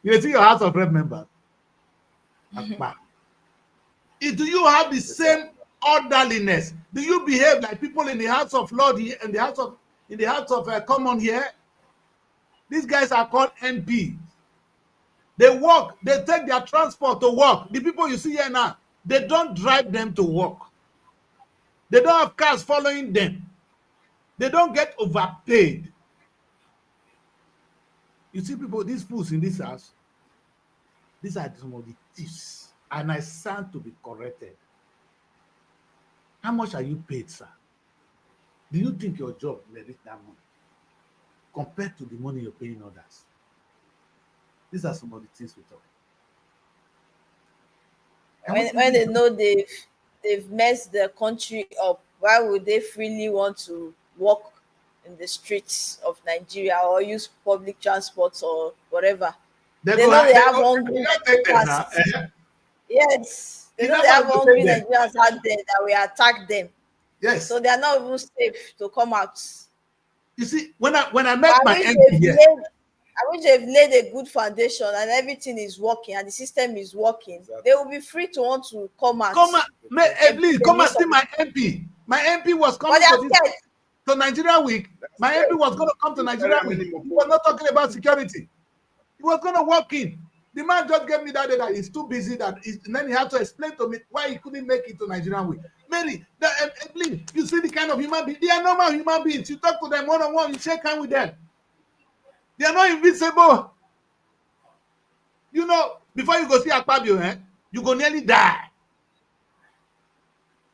Speaker 1: you see your House of Rep members. Do you have the same orderliness? Do you behave like people in the House of Lord here and in the House of Common here? These guys are called MP. They work, they take their transport to work. The people you see here now, they don't drive them to work. They don't have cars following them. They don't get overpaid. You see people, these fools in this house, these are some of the thieves. And I stand to be corrected. How much are you paid, sir? Do you think your job merits that money compared to the money you're paying others? These are some of the things we talk.
Speaker 3: When they know they've messed the country up, why would they freely want to walk in the streets of Nigeria or use public transport or whatever? They know they have hungry Nigerians. Yes, they know they have hungry Nigerians out there that we attack them.
Speaker 1: Yes.
Speaker 3: So they are not even safe to come out.
Speaker 1: You see, when I met my MP here,
Speaker 3: I wish they've laid a good foundation and everything is working and the system is working. Exactly. They will be free to want to come out.
Speaker 1: Please come and see my MP. My MP was coming to Nigeria Week. My MP was going to come to Nigeria Week. He was not talking about security. He was going to walk in. The man just gave me that day that he's too busy and then he had to explain to me why he couldn't make it to Nigerian Week. Mary, please, you see the kind of human beings. They are normal human beings. You talk to them one-on-one, you shake hands with them. They are not invisible. You know, Before you go see Akpabio, you go nearly die.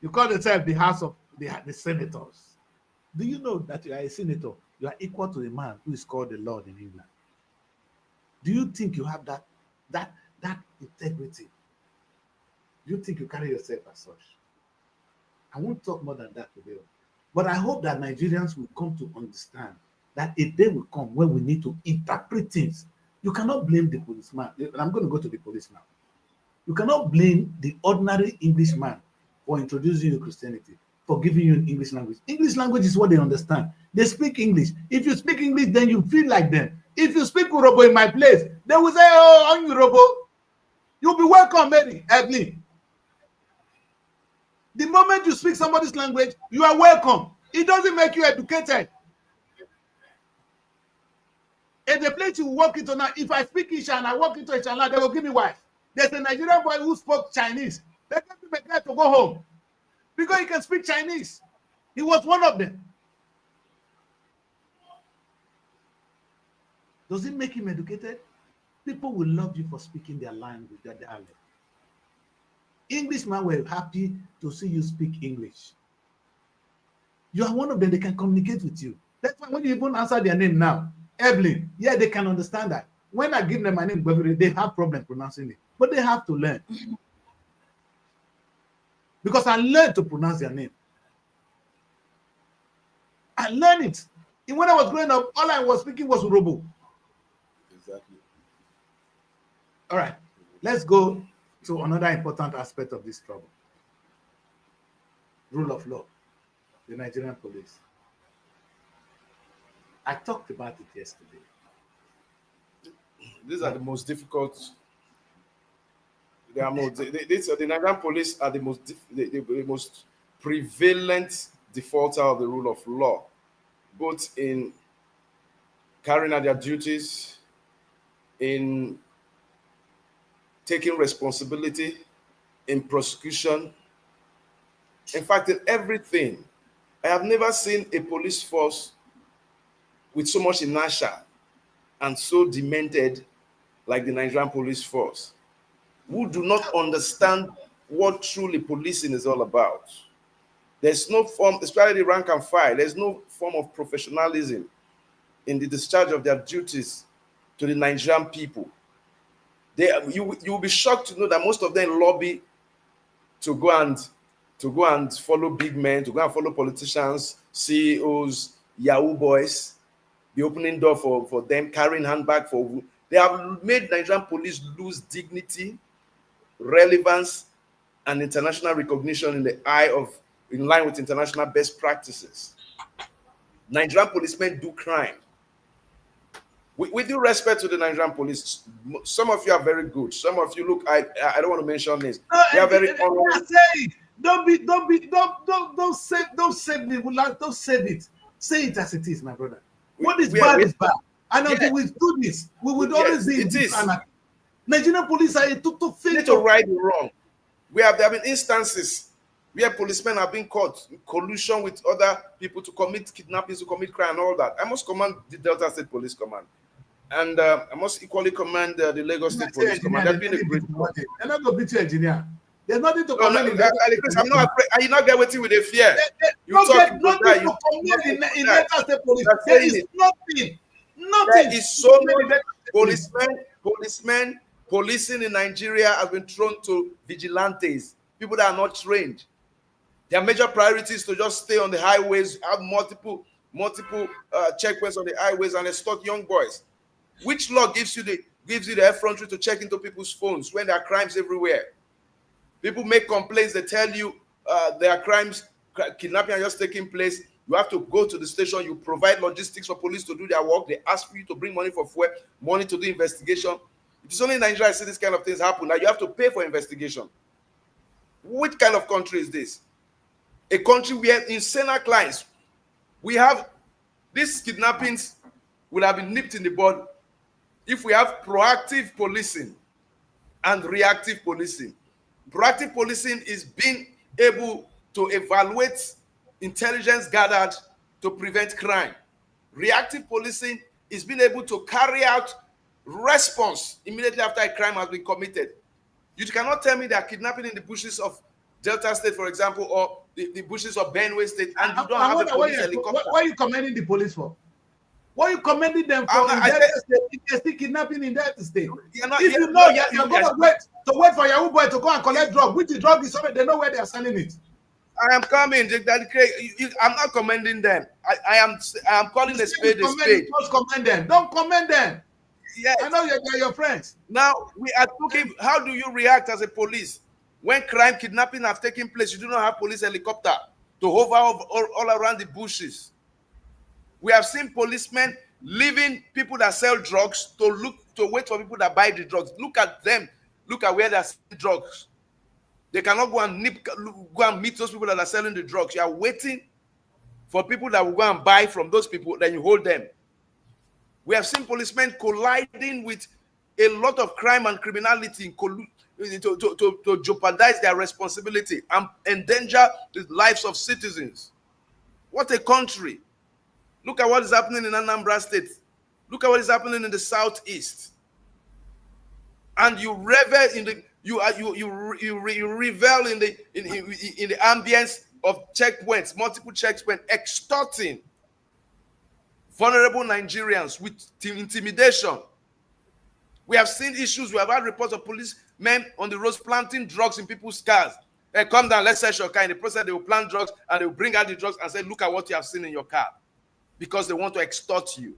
Speaker 1: You call yourself the house of the senators. Do you know that you are a senator? You are equal to a man who is called the Lord in England. Do you think you have that integrity? Do you think you carry yourself as such? I won't talk more than that today. But I hope that Nigerians will come to understand that a day will come when we need to interpret things. You cannot blame the policeman. I'm going to go to the police now. You cannot blame the ordinary Englishman for introducing you to Christianity, for giving you an English language. English language is what they understand. They speak English. If you speak English, then you feel like them. If you speak Urobo in my place, they will say, oh, on Urobo, you'll be welcome, Mary, Evelyn. The moment you speak somebody's language, you are welcome. It doesn't make you educated. In the place you walk into now, if I speak Isha and I walk into a Chala, they will give me wife. There's a Nigerian boy who spoke Chinese. They gave me a guy to go home because he can speak Chinese. He was one of them. Does it make him educated? People will love you for speaking their language, their dialect. Englishmen were happy to see you speak English. You are one of them, they can communicate with you. That's why when you even answer their name now, Evelyn, yeah, they can understand that. When I give them my name, they have problem pronouncing it. But they have to learn. Because I learned to pronounce their name. I learned it. And when I was growing up, all I was speaking was Urobo.
Speaker 2: Exactly.
Speaker 1: All right, let's go to another important aspect of this trouble. Rule of law, the Nigerian police. I talked about it yesterday.
Speaker 2: These are the most difficult. They are most. The Nigerian police are the most prevalent defaulter of the rule of law, both in carrying out their duties, in taking responsibility, in prosecution. In fact, in everything. I have never seen a police force with so much inertia and so demented like the Nigerian police force, who do not understand what truly policing is all about. There's no form, especially the rank and file, there's no form of professionalism in the discharge of their duties to the Nigerian people. You will be shocked to know that most of them lobby to go and follow big men, to go and follow politicians, CEOs, Yahoo boys, the opening door for them, carrying handbag for. They have made Nigerian police lose dignity, relevance, and international recognition in line with international best practices. Nigerian policemen do crime. With due respect to the Nigerian police, some of you are very good. Some of you look. I don't want to mention names. They are very honorable.
Speaker 1: Don't save me. Don't save it. Say it as it is, my brother. What is bad is bad. And until we do this, we would always be in this anarchy. Nigerian police are a total failure.
Speaker 2: You need to right the wrong. There have been instances where policemen have been caught in collusion with other people to commit kidnappings, to commit crime, and all that. I must command the Delta State Police Command. And I must equally command the Lagos State Police Command. They've been a great job.
Speaker 1: They're not going to beat you, engineer. There's nothing to
Speaker 2: command. I'm not afraid. Are you not getting with a fear?
Speaker 1: You talk nothing to command in Delta State Police. There is nothing.
Speaker 2: There is so many policemen. Policing in Nigeria has been thrown to vigilantes, people that are not trained. Their major priority is to just stay on the highways, have multiple checkpoints on the highways, and extort young boys. Which law gives you the effrontery to check into people's phones when there are crimes everywhere? People make complaints. They tell you there are crimes, kidnapping are just taking place. You have to go to the station. You provide logistics for police to do their work. They ask for you to bring money for fuel, money to do investigation. It is only in Nigeria I see these kind of things happen. Now you have to pay for investigation. Which kind of country is this? A country where insane clients, we have these kidnappings would have been nipped in the bud if we have proactive policing and reactive policing. Proactive policing is being able to evaluate intelligence gathered to prevent crime. Reactive policing is being able to carry out response immediately after a crime has been committed. You cannot tell me they are kidnapping in the bushes of Delta State, for example, or the bushes of Benue State, and you don't have a police helicopter.
Speaker 1: What are you commending the police for? What are you commending them for in Delta State? If they're still kidnapping in Delta State, if you know you're going to wait for Yahoo boy to go and collect drug, which the drug is already, they know where they are selling it.
Speaker 2: I am coming, I'm not commending them. I am calling a spade a spade.
Speaker 1: Don't commend them. Don't commend them.
Speaker 2: Yes.
Speaker 1: I know you're your friends.
Speaker 2: Now we are talking. How do you react as a police when crime, kidnapping have taken place? You do not have police helicopter to hover all around the bushes. We have seen policemen leaving people that sell drugs to wait for people that buy the drugs. Look at them. Look at where they are selling drugs. They cannot go and meet those people that are selling the drugs. You are waiting for people that will go and buy from those people, then you hold them. We have seen policemen colliding with a lot of crime and criminality to jeopardize their responsibility and endanger the lives of citizens. What a country. Look at what is happening in Anambra State. Look at what is happening in the southeast. And you revel in the you revel in the ambience of checkpoints, multiple checkpoints, extorting vulnerable Nigerians with intimidation. We have seen issues. We have had reports of policemen on the roads planting drugs in people's cars. Hey, come down, let's search your car. In the process, they will plant drugs and they will bring out the drugs and say, look at what you have seen in your car, because they want to extort you.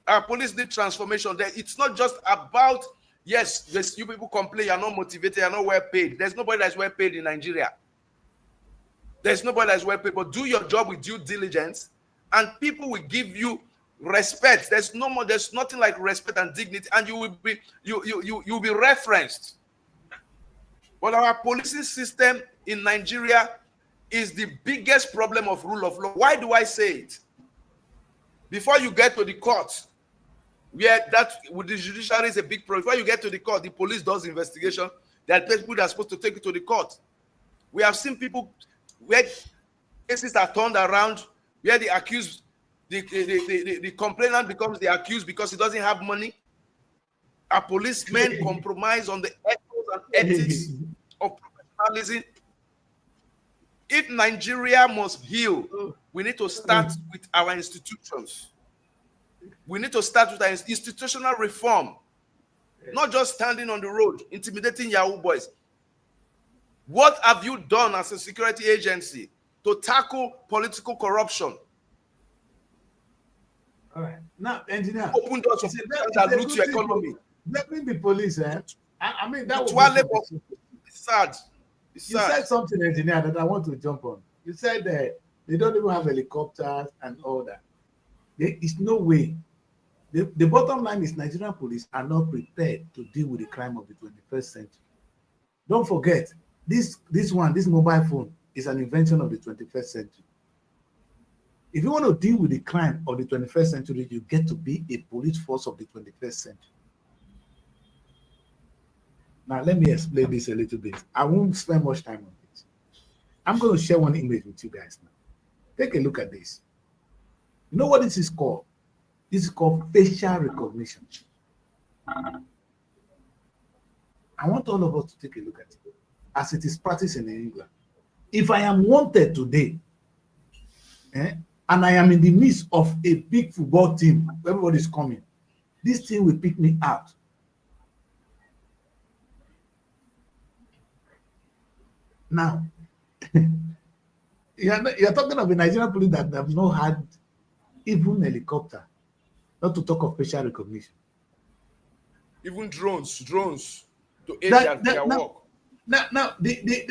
Speaker 2: Our police need transformation there. It's not just about, yes, you people complain, you're not motivated, you're not well paid. There's nobody that's well paid in Nigeria. There's nobody that's well paid, but do your job with due diligence and people will give you respect. There's nothing like respect and dignity, and you will be referenced. But our policing system in Nigeria is the biggest problem of rule of law. Why do I say it? Before you get to the court, where that with the judiciary is a big problem. Before you get to the court, the police does investigation. There are people that are supposed to take it to the court. We have seen people where cases are turned around, where the accused, the complainant becomes the accused because he doesn't have money. Our policemen compromise on the ethos and ethics of professionalism. If Nigeria must heal, we need to start with our institutions. We need to start with our institutional reform, not just standing on the road, intimidating Yahoo boys. What have you done as a security agency to tackle political corruption?
Speaker 1: All right. Now, engineer,
Speaker 2: open doors of that loot your economy.
Speaker 1: Let me be police, eh? I mean, that was
Speaker 2: sad.
Speaker 1: You said something, engineer, that I want to jump on. You said that they don't even have helicopters and all that. There is no way. The bottom line is Nigerian police are not prepared to deal with the crime of the 21st century. Don't forget, this mobile phone is an invention of the 21st century. If you want to deal with the crime of the 21st century, you get to be a police force of the 21st century. Now, let me explain this a little bit. I won't spend much time on it. I'm going to share one image with you guys now. Take a look at this. You know what this is called? This is called facial recognition. I want all of us to take a look at it as it is practiced in England. If I am wanted today, and I am in the midst of a big football team, everybody's coming, this team will pick me out. Now, you're talking of a Nigerian police that have not had even helicopter, not to talk of facial recognition.
Speaker 2: Even drones to aid their work.
Speaker 1: Now,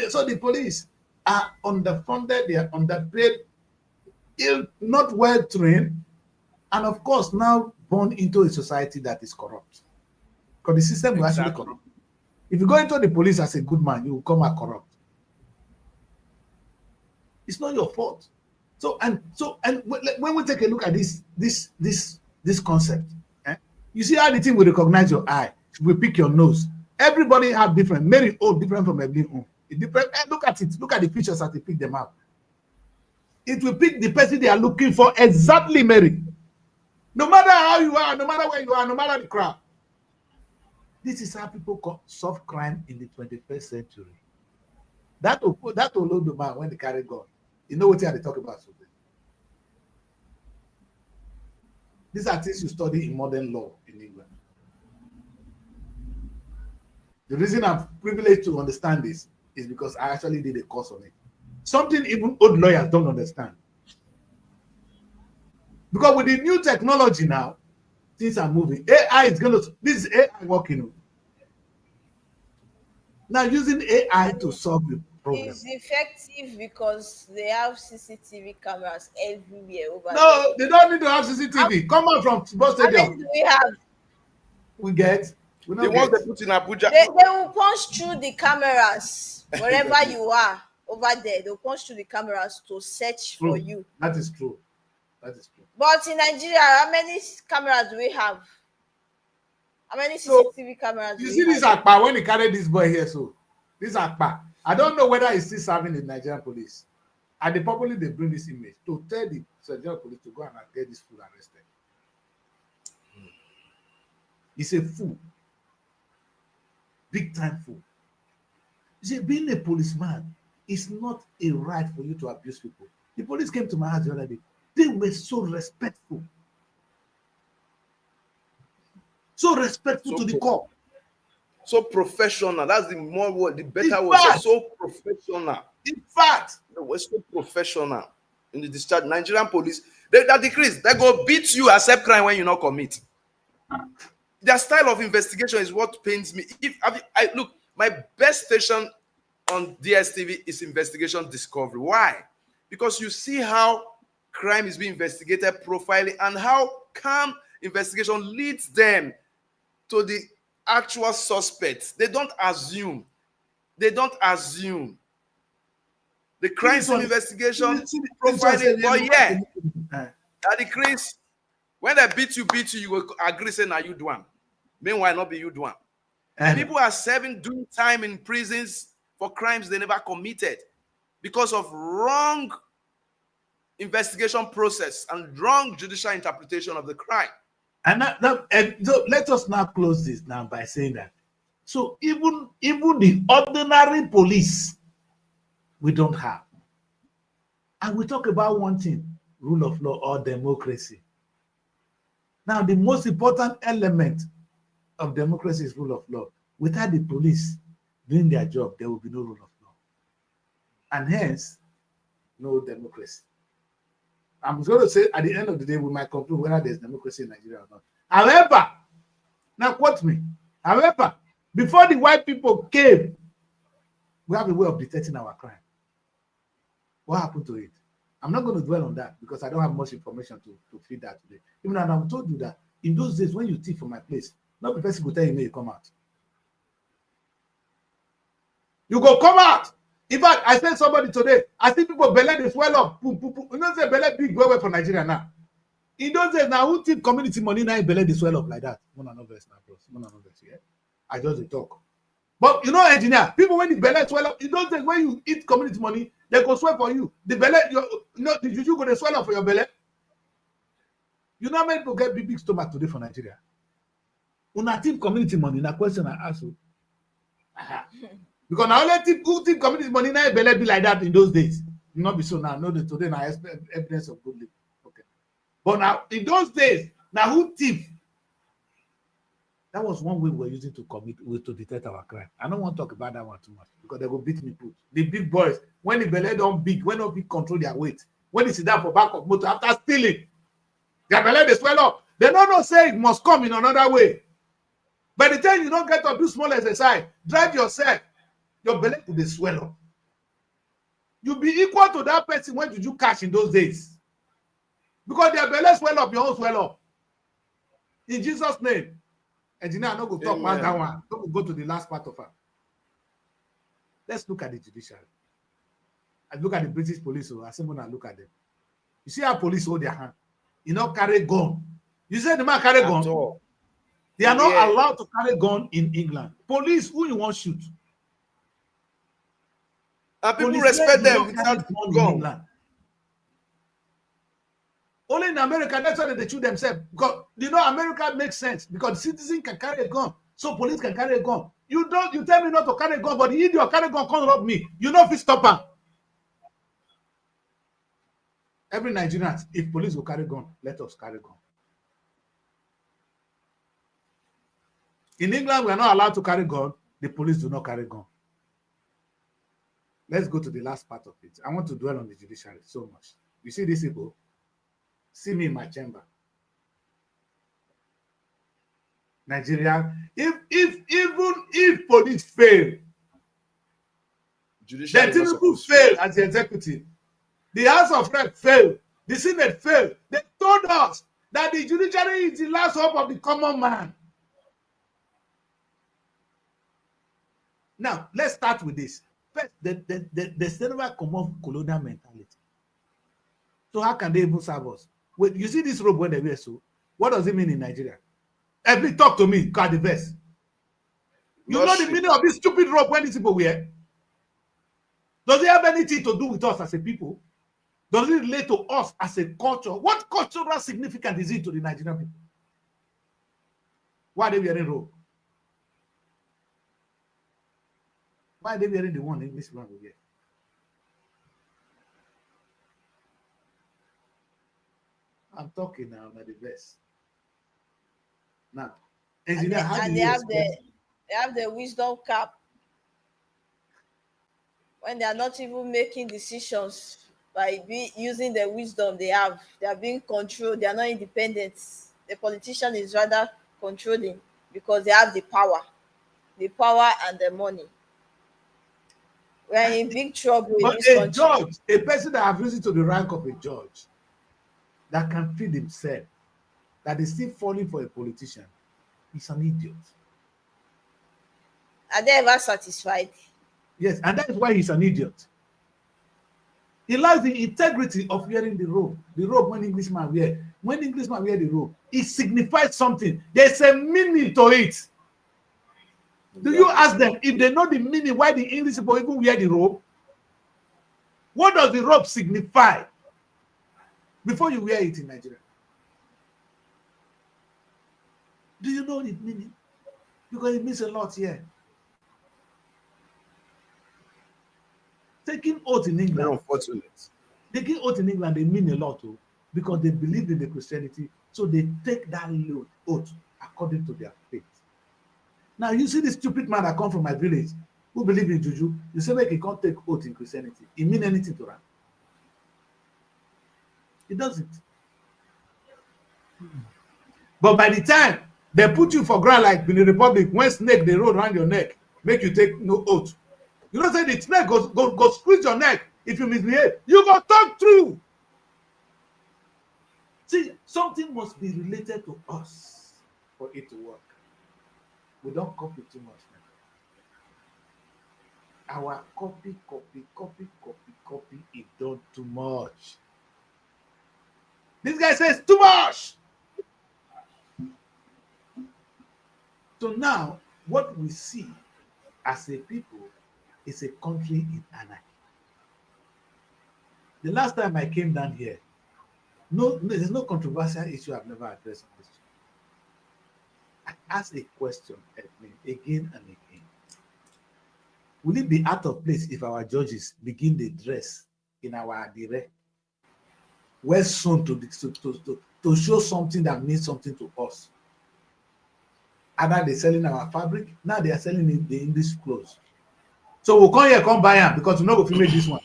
Speaker 1: so the police are underfunded, they are underpaid, not well trained, and of course now born into a society that is corrupt. Because the system will actually corrupt. If you go into the police as a good man, you will come out corrupt. It's not your fault. So when we take a look at this concept, you see how the team will recognize your eye, will pick your nose. Everybody have different. Mary different from Evelyn O. Different. Look at it. Look at the features as they pick them out. It will pick the person they are looking for exactly, Mary. No matter how you are, no matter where you are, no matter the crowd. This is how people solve crime in the 21st century. That Olodo man when they carry gun, you know what they talk about today. These are things you study in modern law in England. The reason I'm privileged to understand this is because I actually did a course on it. Something even old lawyers don't understand. Because with the new technology now, things are moving. AI is going to, this is AI working. Now using AI to solve the problem.
Speaker 3: It's effective because they have CCTV cameras everywhere over there.
Speaker 1: No, they don't need to have
Speaker 3: How,
Speaker 1: CCTV. Come on from football
Speaker 3: how many
Speaker 1: stadium.
Speaker 3: do we have?
Speaker 1: We get. We
Speaker 2: The
Speaker 1: don't
Speaker 2: ones
Speaker 1: get.
Speaker 2: they put in Abuja.
Speaker 3: They will punch through the cameras wherever you are over there. They'll punch through the cameras to search for
Speaker 1: True.
Speaker 3: you.
Speaker 1: That is true. That is true.
Speaker 3: But in Nigeria, how many cameras do we have? How many
Speaker 1: So,
Speaker 3: CCTV cameras do
Speaker 1: you
Speaker 3: we
Speaker 1: see this
Speaker 3: have?
Speaker 1: Akpa when he carried this boy here, so this Akpa. I don't know whether he's still serving in Nigerian police. And they probably they bring this image to tell the Nigerian police to go and get this fool arrested. He's a fool. Big time fool. You see, being a policeman is not a right for you to abuse people. The police came to my house the other day. They were so respectful. So respectful to the core.
Speaker 2: So professional. That's the more word, the better
Speaker 1: In
Speaker 2: word.
Speaker 1: fact-
Speaker 2: So professional.
Speaker 1: In fact,
Speaker 2: They were so professional in the discharge. Nigerian police, they decrease. They go beat you, accept crime when you not commit. Their style of investigation is what pains me. I look, my best station on DSTV is investigation discovery. Why? Because you see how crime is being investigated, profiling, and how calm investigation leads them to the actual suspects. They don't assume. They don't assume. The crime scene investigation, profiling, but yeah, at the Chris, when they beat you, you will agree saying, now you do one. Meanwhile, not be you do one. People are doing time in prisons for crimes they never committed because of wrong investigation process and wrong judicial interpretation of the crime.
Speaker 1: And so let us now close this now by saying that. So even the ordinary police, we don't have. And we talk about one thing, rule of law or democracy. Now, the most important element of democracy is rule of law. Without the police doing their job, there will be no rule of law. And hence, no democracy. I'm going to say at the end of the day, we might conclude whether there's democracy in Nigeria or not. However, now quote me. However, before the white people came, we have a way of detecting our crime. What happened to it? I'm not going to dwell on that because I don't have much information to feed that today. Even though I've told you that in those days when you thief from my place, not the person will tell you may you come out. You go come out. In fact, I sent somebody today. I see people belly they swell up. Boom, boom, boom. You know, say belly big well for Nigeria now. In those days, now who thief community money now belly they swell up like that? One another now, bros. One another, yeah. I just talk. But you know, engineer, people when the belly swell up, in those days when you eat community money, they go swell for you. The belly, the juju go to swell up for your belly. You know how many people get big stomach today for Nigeria? Una thief community money, na question I ask you. Because now only thief community money now belly be like that in those days. Not be so now. No, today now evidence of good living. Okay. But now in those days, now who thief? That was one way we were using to detect our crime. I don't want to talk about that one too much because they will beat me put. The big boys, when the belly don't big, when not big control their weight, when they sit down for back of motor after stealing, their belly they swell up. They don't know say it must come in another way. By the time you don't get up, do small exercise, drive yourself, your belly will be swell up. You'll be equal to that person when did you catch in those days. Because their belly swell up, your own swell up. In Jesus' name. Engineer, I'm not going to talk about that one. Don't go to the last part of it. Let's look at the judiciary. I look at the British police, so I say when I look at them. You see how police hold their hand. You know, carry gun. You say the man carry gun. They are not allowed to carry gun in England. Police, who you want to shoot?
Speaker 2: And people respect them without gun.
Speaker 1: Only in America, that's why they shoot themselves. Because you know, America makes sense because citizens can carry a gun, so police can carry a gun. You tell me not to carry a gun, but the idiot carry a gun can't rob me. You know if you stop him. Every Nigerian, if police will carry gun, let us carry gun. In England, we are not allowed to carry gun. The police do not carry gun. Let's go to the last part of it. I want to dwell on the judiciary so much. You see these people? See me in my chamber. Nigeria, even if police fail,
Speaker 2: Judiciary
Speaker 1: the
Speaker 2: is not
Speaker 1: Tinubu
Speaker 2: supposed to-
Speaker 1: fail as the executive, the House of Reps fail, the Senate fail. They told us that the judiciary is the last hope of the common man. Now, let's start with this. First, the never come off colonial mentality. So how can they even serve us? Wait, you see this robe when they wear so? What does it mean in Nigeria? Every talk to me, card the vest. You know the meaning of this stupid robe when these people wear? Does it have anything to do with us as a people? Does it relate to us as a culture? What cultural significance is it to the Nigerian people? Why are they wearing robe? Why are they wearing the one English man will wear? I'm talking now about the vest. Now, engineer, how do
Speaker 3: they
Speaker 1: you
Speaker 3: have
Speaker 1: expect?
Speaker 3: they have the wisdom cap when they are not even making decisions by using the wisdom they have. They are being controlled. They are not independent. The politician is rather controlling because they have the power and the money. We are in big trouble in
Speaker 1: But
Speaker 3: this
Speaker 1: a
Speaker 3: country.
Speaker 1: judge, a person that has risen to the rank of a judge, that can feed himself, that is still falling for a politician, is an idiot.
Speaker 3: Are they ever satisfied?
Speaker 1: Yes, and that is why he's an idiot. He lacks the integrity of wearing the robe. The robe when Englishman wear. When Englishman wear the robe, it signifies something. There's a meaning to it. Do you ask them if they know the meaning why the English people even wear the robe? What does the robe signify before you wear it in Nigeria? Do you know the meaning? Because it means a lot here. Taking oath in
Speaker 2: Very
Speaker 1: England,
Speaker 2: unfortunate.
Speaker 1: taking oath in England, they mean a lot too, because they believe in the Christianity, so they take that oath according to their faith. Now you see this stupid man that come from my village who believe in juju, you say like he can't take oath in Christianity. It mean anything to him? It doesn't. But by the time they put you for ground like Benin Republic, when snake they roll around your neck, make you take no oath. You don't say the snake go squeeze your neck if you misbehave. You go talk through. See, something must be related to us for it to work. We don't copy too much, man. Our copy, it done too much. This guy says too much. So now, what we see as a people is a country in anarchy. The last time I came down here, there's no controversial issue I've never addressed on this show. I asked a question again and again. Will it be out of place if our judges begin the dress in our dire, well sewn to show something that means something to us? Either they're selling our fabric, now they are selling the English clothes. So we'll come here, come buy them because we know if we make this one.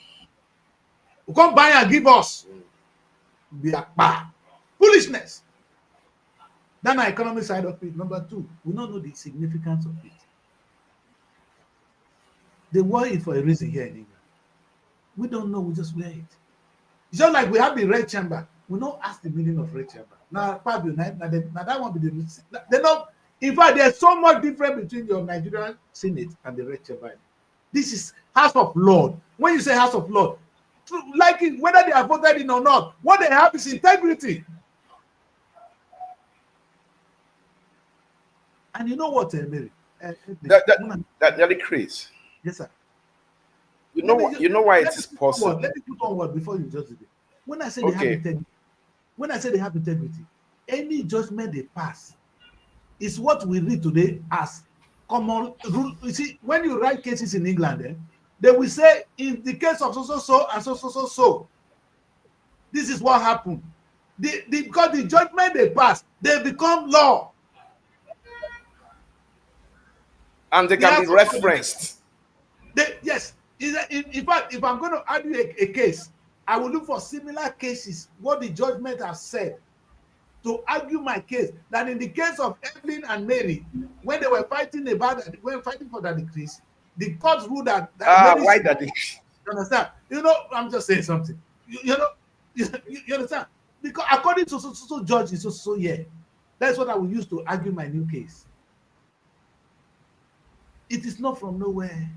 Speaker 1: We'll come buy and give us. Be a foolishness. Then our economic side of it. Number two, we don't know the significance of it. They wear it for a reason here in England. We don't know, we just wear it. It's just like we have the red chamber. We don't ask the meaning of red chamber. Now, probably now that won't be the. They don't. In fact, there's so much difference between your Nigerian Senate and the red chamber. This is House of Lord. When you say House of Lord, like it, whether they are voted in or not, what they have is integrity. And you know what, Mary?
Speaker 2: That really crazy.
Speaker 1: Yes, sir.
Speaker 2: You know why it is possible.
Speaker 1: Let me put on word before you judge it. When I say they have integrity, When I say they have integrity, any judgment they pass is what we read today as common rule. You see, when you write cases in England, they will say, in the case of so and so, this is what happened. Because the judgment they pass, they become law.
Speaker 2: And they can be referenced.
Speaker 1: Yes. In fact, if I'm going to argue a case, I will look for similar cases, what the judgment has said, to argue my case. That in the case of Evelyn and Mary, when they were fighting for that decrease, the court ruled that
Speaker 2: Why that?
Speaker 1: You understand? You know, I'm just saying something. You know, you understand? Because according to so judge is so yeah, that's what I will use to argue my new case. It is not from nowhere.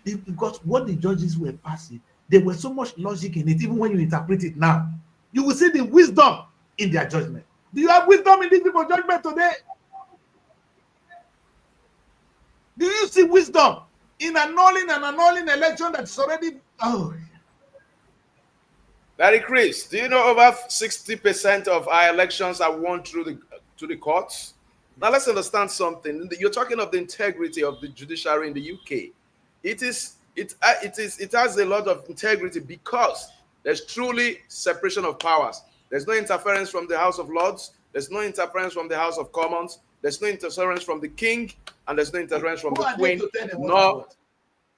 Speaker 1: Because what the judges were passing, there was so much logic in it. Even when you interpret it now, you will see the wisdom in their judgment. Do you have wisdom in these people's judgment today? Do you see wisdom in annulling election that is already? Oh,
Speaker 2: Larry Chris, do you know over 60% of our elections are won through the courts? Now let's understand something. You're talking of the integrity of the judiciary in the UK. It has a lot of integrity because there's truly separation of powers. There's no interference from the House of Lords. There's no interference from the House of Commons. There's no interference from the King, and there's no interference from the Queen. No,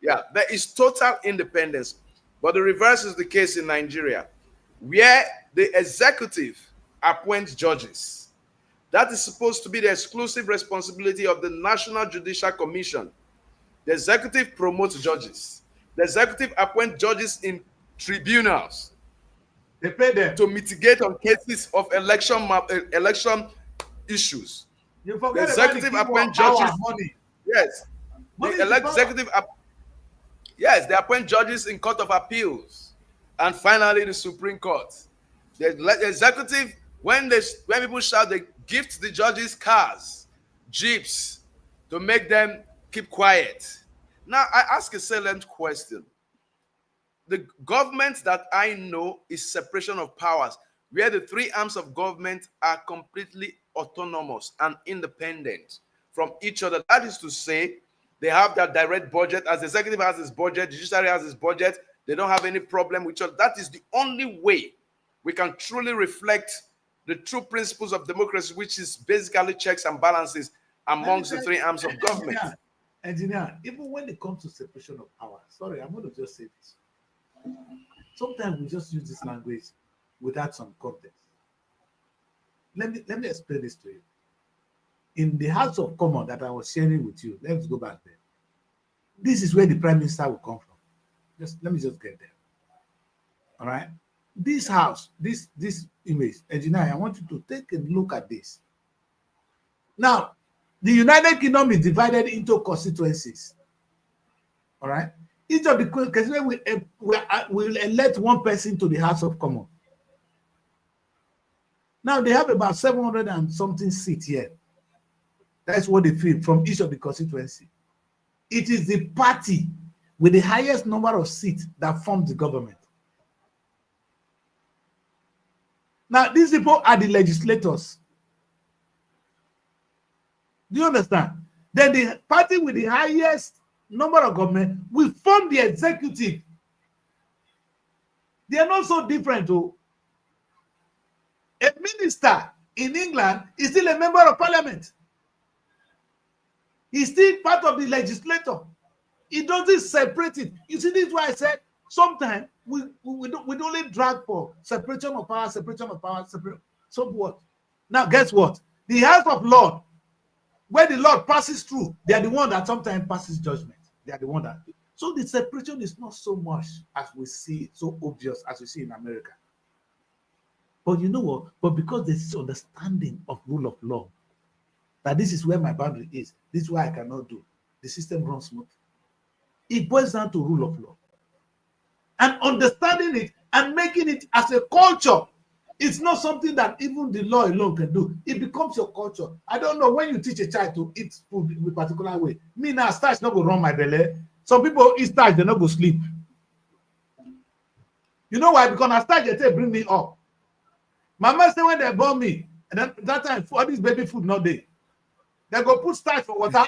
Speaker 2: yeah, there is total independence. But the reverse is the case in Nigeria, where the executive appoints judges. That is supposed to be the exclusive responsibility of the National Judicial Commission. The executive promotes judges. The executive appoints judges in tribunals.
Speaker 1: They pay them
Speaker 2: to mitigate on cases of election issues.
Speaker 1: You forget
Speaker 2: the executive appoint judges.
Speaker 1: Money.
Speaker 2: Yes. Yes, they appoint judges in Court of Appeals. And finally, the Supreme Court. The executive, when people shout, they gift the judges cars, jeeps, to make them keep quiet. Now, I ask a salient question. The government that I know is separation of powers, where the three arms of government are completely autonomous and independent from each other. That is to say, they have their direct budget. As the executive has his budget, the judiciary has his budget. They don't have any problem with each other. That is the only way we can truly reflect the true principles of democracy, which is basically checks and balances amongst the three arms of government.
Speaker 1: Engineer, even when it comes to separation of powers, sorry, I'm going to just say this. Sometimes we just use this language without some context. Let me explain this to you. In the House of Commons that I was sharing with you, let's go back there. This is where the Prime Minister will come from. Let me just get there. All right. This house, this image, engineer, I want you to take a look at this. Now, the United Kingdom is divided into constituencies. All right. Each of the constituencies will elect one person to the House of Commons. Now they have about 700 and something seats here. That's what they feel from each of the constituency. It is the party with the highest number of seats that forms the government. Now, these people are the legislators. Do you understand? Then the party with the highest number of government will form the executive. They are not so different. Oh. A minister in England is still a member of parliament. He's still part of the legislature. It doesn't separate it. You see, this is why I said sometimes we don't only drag for separation of power. So what? Now, guess what? The House of Lords, where the Lord passes through, they are the one that sometimes passes judgment. They are the one that. So the separation is not so much as we see, so obvious as we see in America. But you know what? But because there's this understanding of rule of law, that this is where my boundary is, this is why I cannot do, the system runs smooth. It boils down to rule of law. And understanding it and making it as a culture, it's not something that even the law alone can do. It becomes your culture. I don't know, when you teach a child to eat food in a particular way, me now, starch not go run my belly. Some people eat starch, they not go sleep. You know why? Because I start they bring me up. Mama say when they born me, and then that time for all this baby food not there. They go put starch for water.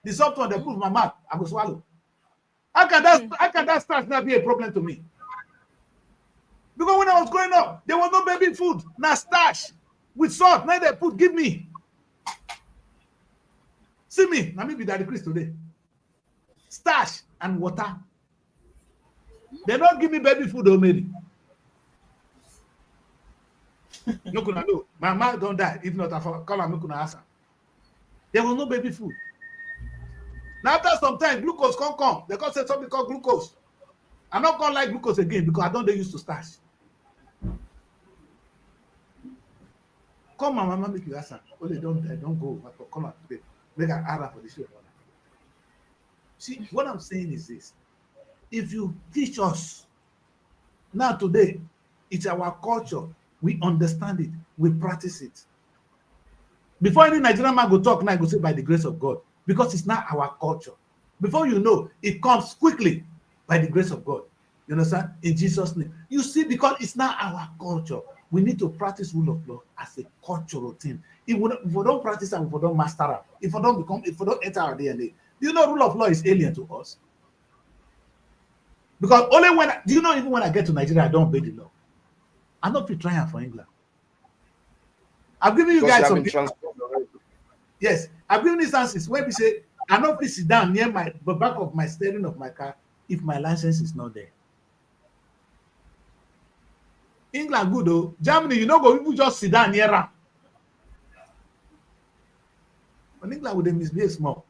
Speaker 1: The soft one they put in my mouth, I go swallow. How can that starch not be a problem to me? Because when I was growing up, there was no baby food, now starch with salt. Now they put give me. See me, now me be Daddy Chris today. Starch and water. They don't give me baby food, oh Mary. No kuna know. My mom don't die. If not, I call her, no kuna ask her. There was no baby food. Now after some time, glucose come. They can say something called glucose. I'm not gonna like glucose again because I don't they used to starch. Come my mama make you ask her. Oh, they don't go. Come on today. Make an add for the show. See, what I'm saying is this. If you teach us now today, it's our culture. We understand it. We practice it. Before any Nigerian man go talk now, go say by the grace of God. Because it's not our culture. Before you know, it comes quickly by the grace of God. You understand? In Jesus' name. You see, because it's not our culture. We need to practice rule of law as a cultural thing. If we don't practice and if we don't master it, if we don't enter our DNA, do you know rule of law is alien to us? Because do you know even when I get to Nigeria, I don't obey the law. I'm not trying for England. I've given you guys some. Yes, I've given instances where we say, I don't please sit down near the back of my steering of my car if my license is not there. England good though. Germany, you know, go people just sit down near them. But England would misbehave small.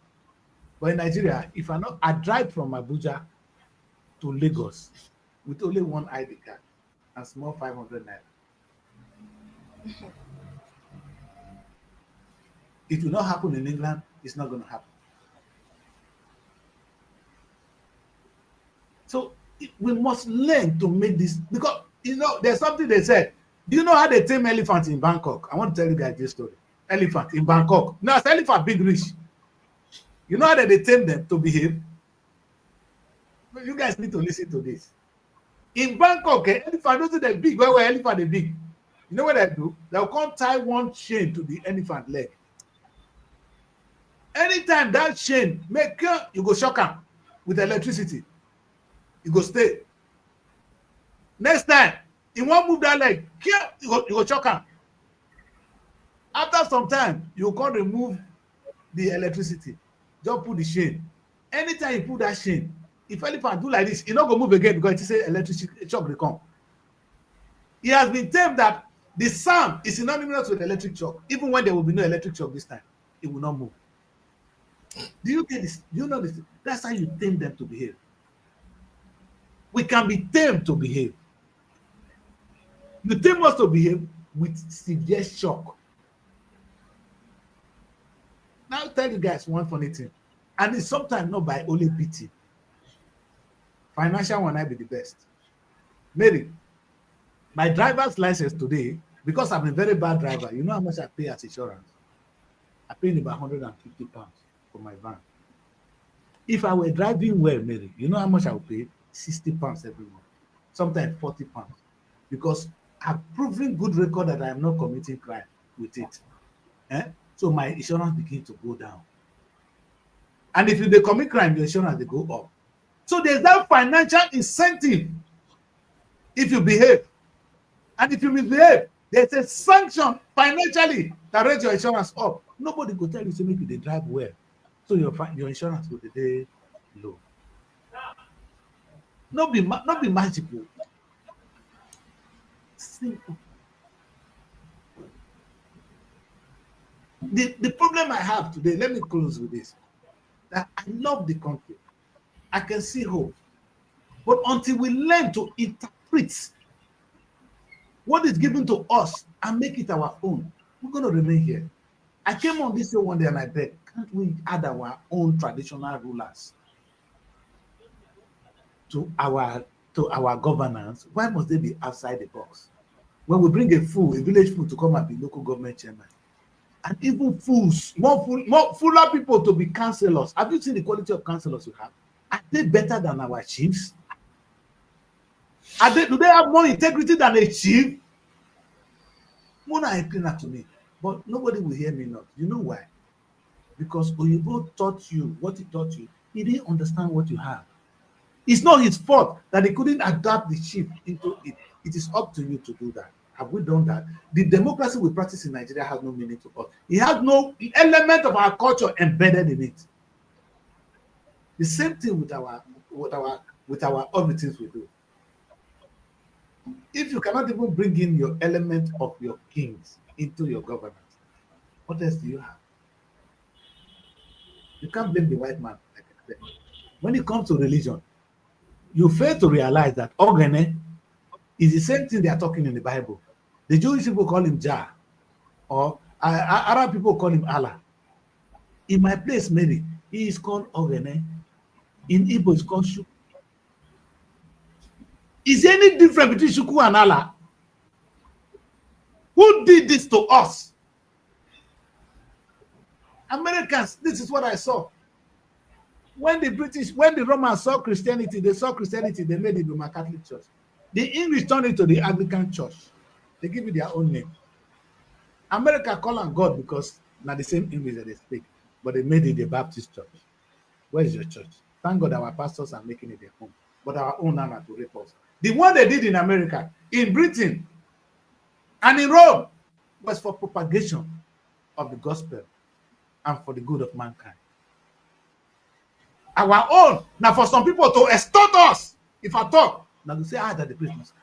Speaker 1: But in Nigeria, if I drive from Abuja to Lagos with only one ID card and small 500 naira. It will not happen in England. It's not going to happen. So we must learn to make this, because you know there's something they said. Do you know how they tame elephants in Bangkok? I want to tell you guys this story. Elephant in Bangkok. Now, it's elephant big rich. You know how they tame them to behave? You guys need to listen to this. In Bangkok, elephant, those are the big, where elephant they big. You know what they do? They'll come tie one chain to the elephant leg. Anytime that chain make you go shock him with electricity, you go stay. Next time, he won't move that leg, you go shock him. After some time, you can't remove the electricity. Just put the chain. Anytime you put that chain, if elephant do like this, he not go move again because it is a electric shock will come. It has been tamed that the sound is synonymous with electric shock. Even when there will be no electric shock this time, it will not move. Do you get this? Do you know this? That's how you tame them to behave. We can be tamed to behave. You tame us to behave with severe shock. Now I'll tell you guys one funny thing. And it's sometimes not by only pity. Financial one might be the best. Mary, my driver's license today, because I'm a very bad driver, you know how much I pay as insurance? I pay about £150 for my van. If I were driving well, Mary, you know how much I would pay? £60 every month. Sometimes £40. Because I've proven good record that I am not committing crime with it. So my insurance begins to go down. And if they commit crime, your insurance they go up. So there's that financial incentive if you behave. And if you misbehave, there's a sanction financially that raise your insurance up. Nobody could tell you to make you they drive well. So your insurance will be low. Not be magical. Simple. The problem I have today, let me close with this. That I love the country. I can see hope. But until we learn to interpret what is given to us and make it our own, we're going to remain here. I came on this show one day and I begged, can't we add our own traditional rulers to our governance? Why must they be outside the box? When we bring a village fool to come and be local government chairman, and even fools, more fuller people to be councillors. Have you seen the quality of councillors we have? Are they better than our chiefs? Do they have more integrity than a chief? Mona explain that to me, but nobody will hear me not. You know why? Because Oyibo taught you what he taught you. He didn't understand what you have. It's not his fault that he couldn't adapt the chief into it. It is up to you to do that. Have we done that? The democracy we practice in Nigeria has no meaning to us. It has no element of our culture embedded in it. The same thing with our other things we do. If you cannot even bring in your element of your kings into your governance, what else do you have? You can't blame the white man. Like I said. When it comes to religion, you fail to realize that Ogene is the same thing they are talking in the Bible. The Jewish people call him Jah, or Arab people call him Allah. In my place, Mary, he is called Ogene. In Igbo, it's called Shuku. Is there any difference between Shuku and Allah? Who did this to us? Americans, this is what I saw. When the Romans saw Christianity, they made it Roman Catholic Church. The English turned it to the Anglican Church. They give it their own name. America call on God because not the same English that they speak, but they made it the Baptist Church. Where is your church? Thank God our pastors are making it their home, but our own are to rape us. The one they did in America, in Britain, and in Rome was for propagation of the gospel and for the good of mankind. Our own, now for some people to extort us, if I talk, now to say, that the priest must.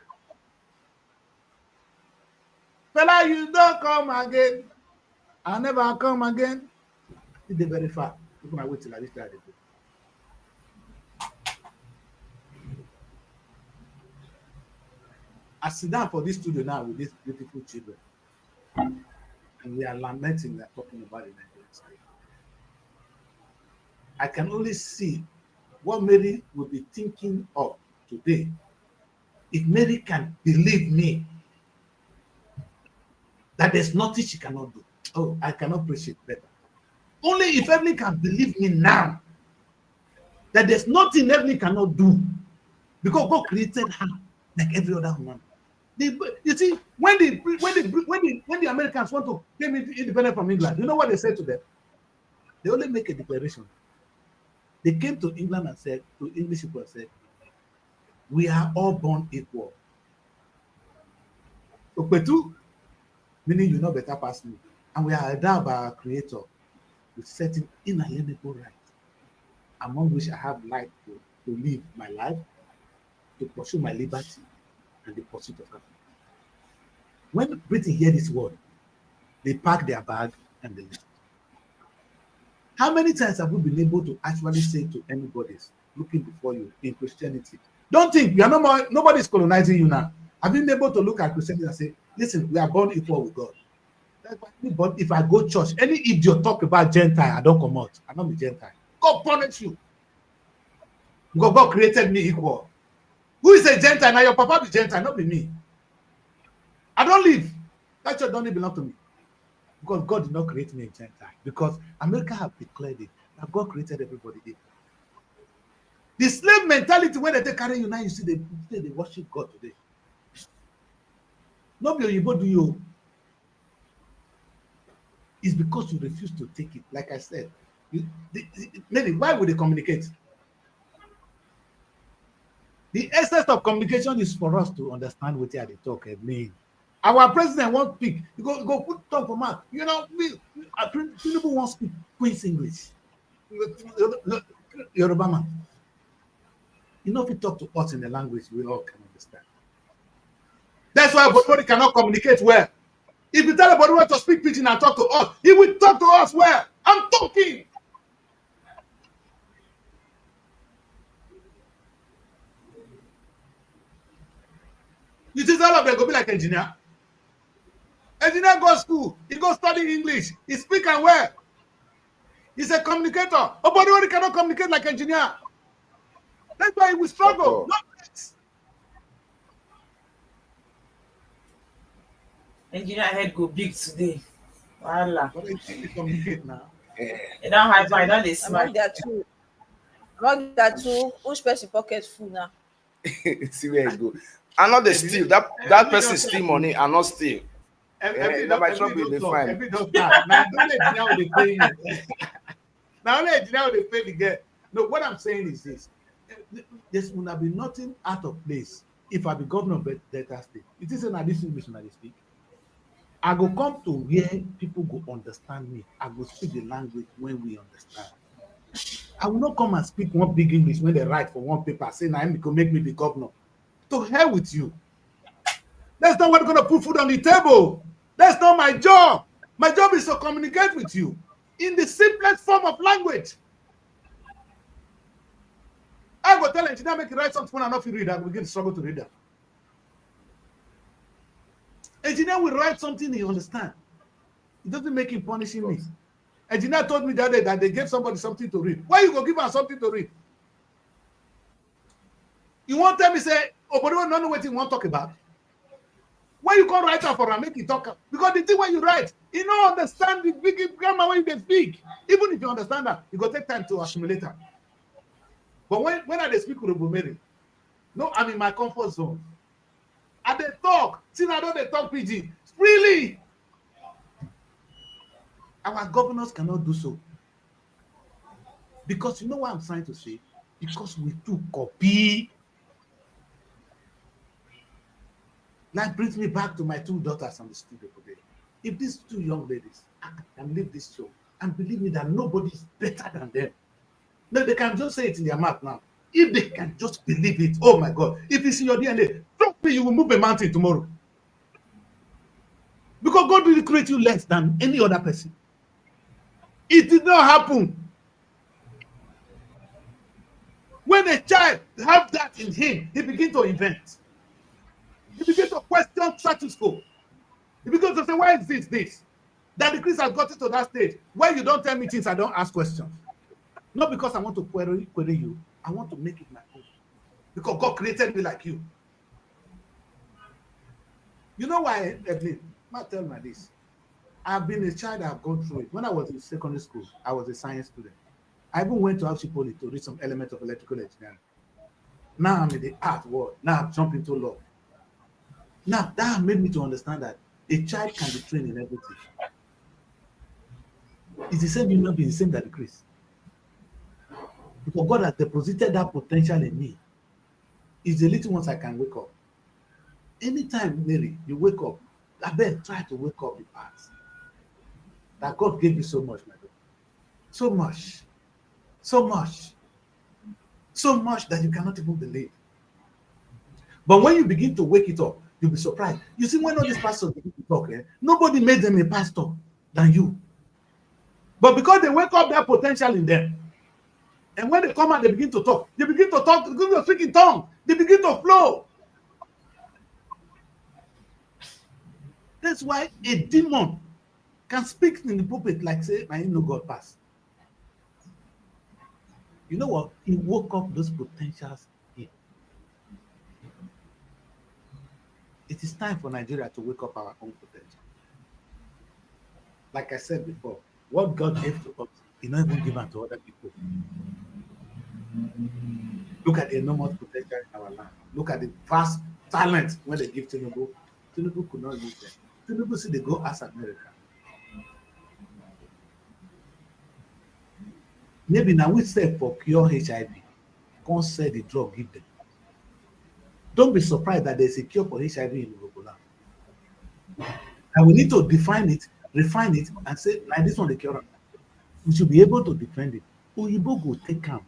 Speaker 1: Fella, you don't come again. I'll never come again. It's very far. People are waiting till I reach that. I sit down for this studio now with these beautiful children. And we are lamenting that talking about the Nigerian state. I can only see what Mary will be thinking of today. If Mary can believe me that there's nothing she cannot do. Oh, I cannot preach it better. Only if Evelyn can believe me now that there's nothing Evelyn cannot do, because God created her like every other woman. You see, when the Americans want to become independent from England, you know what they say to them? They only make a declaration. They came to England and said, to English people and said, we are all born equal. Okpetu, meaning you know better past me. And we are endowed by our Creator with certain inalienable rights, among which I have life to live my life, to pursue my liberty, and the pursuit of happiness. When Britain hear this word, they pack their bag and they leave. How many times have we been able to actually say to anybody looking before you in Christianity, don't think you are no more, nobody's colonizing you now. Have you been able to look at Christianity and say, listen, we are born equal with God? But if I go church, any idiot talk about Gentile, I don't come out. I don't be Gentile. God punish you. Because God created me equal. Who is a Gentile? Now your papa be Gentile, not be me. I don't live. That church don't belong to me. Because God did not create me a Gentile. Because America have declared it that God created everybody equal. The slave mentality, when they carry you now, you see they worship God today. Not be Oyibo do you. It's because you refuse to take it. Like I said, maybe why would they communicate? The essence of communication is for us to understand what they talk mean. Our president won't speak. You go put talk for man. You know, people won't speak Queen's English. Yoruba man. You know, if you talk to us in the language we all can understand. That's why everybody cannot communicate well. If you tell everybody to speak pidgin and talk to us, he will talk to us well. I'm talking. You think all of them go be like engineer? Engineer go to school, he go study English, he speak and well. He's a communicator. Nobody cannot communicate like engineer. That's why we struggle.
Speaker 4: Engineer head go big today. Voila.
Speaker 1: But they communicate now.
Speaker 4: You don't have I don't dey smart.
Speaker 3: Among that two, which person pocket full now?
Speaker 2: See where it go. And not the
Speaker 1: Engineer,
Speaker 2: steal. That
Speaker 1: Engineer
Speaker 2: person
Speaker 1: don't
Speaker 2: steal
Speaker 1: start.
Speaker 2: money and not steal.
Speaker 1: Engineer
Speaker 2: Now
Speaker 1: don't
Speaker 2: my
Speaker 1: Engineer
Speaker 2: trouble is
Speaker 1: don't
Speaker 2: the
Speaker 1: talk.
Speaker 2: fine.
Speaker 1: Engineer don't start. Now don't let Engineer they pay you. Now only Engineer they pay the girl. No, what I'm saying is this: there would have been nothing out of place if I be governor of Delta State. It is an additional English when I speak. I go come to where people go understand me. I go speak the language when we understand. I will not come and speak one big English when they write for one paper, say, "Now go make me the governor." To hell with you. That's not what's going to put food on the table. That's not my job. My job is to communicate with you in the simplest form of language. I go tell engineer make you write something when I not read. I will begin to struggle to read that. Engineer will write something he understand. It doesn't make him punishing me. Engineer told me the other day that they gave somebody something to read. Why you go give her something to read? You won't tell me say, oh, but don't know what you want to talk about. Why you can't write her for her, make it talk? Because the thing when you write, you don't understand the big grammar when you speak. Even if you understand that, it will take time to assimilate her. But when I speak with Mary, no, I'm in my comfort zone. And they talk. See, I don't they talk PG. Really? Our governors cannot do so. Because you know what I'm trying to say? Because we too copy. That brings me back to my two daughters on the studio today. If these two young ladies can leave this show and believe me that nobody is better than them. No, they can just say it in their mouth now. If they can just believe it, oh my God, if it's in your DNA, trust me, you will move a mountain tomorrow. Because God will create you less than any other person. It did not happen. When a child have that in him, he begins to invent. He begins to question status quo. He begins to say, why is this? That the Christ has gotten to that stage where you don't tell me things, I don't ask questions. Not because I want to query you. I want to make it my own. Because God created me like you. You know why, Evelyn? I tell me this. I've been a child, I've gone through it. When I was in secondary school, I was a science student. I even went to Alchi Poly to read some elements of electrical engineering. Now I'm in the art world. Now I've jumped into law. Now that made me to understand that a child can be trained in everything. It's the same human being, the same that the Christ. Because God has deposited that potential in me. It's the little ones I can wake up. Anytime, Mary, you wake up, I bet try to wake up the past. That God gave you so much, my daughter. So much. So much. So much that you cannot even believe. But when you begin to wake it up, you'll be surprised. You see, when all these pastors begin to talk, nobody made them a pastor than you. But because they wake up that potential in them, and when they come out, they begin to talk, they begin to speak in tongues, they begin to flow. That's why a demon can speak in the pulpit like, say, I know God pass. You know what? He woke up those potentials in. It is time for Nigeria to wake up our own potential. Like I said before, what God gave to us, He not even given to other people. Look at the enormous potential in our land. Look at the vast talent when they give Tinubu. Tinubu could not use them. Tinubu see they go as America. Maybe now we say for cure HIV, can't sell the drug, give them. Don't be surprised that there's a cure for HIV in Ebola. And we need to define it, refine it, and say, like this one, the cure. We should be able to defend it. Oyibo go take calm.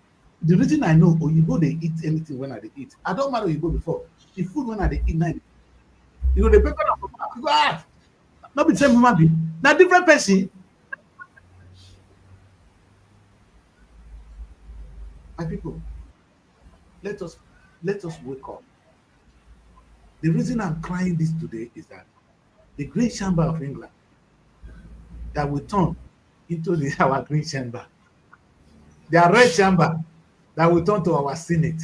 Speaker 1: The reason I know Oyibo they eat anything when they eat. I don't marry Oyibo before. The food when they eat now, you know the paper you go not be the same human being. Now different person. My people, let us wake up. The reason I'm crying this today is that the Green Chamber of England that will turn into our Green Chamber, their Red Chamber that will turn to our Senate.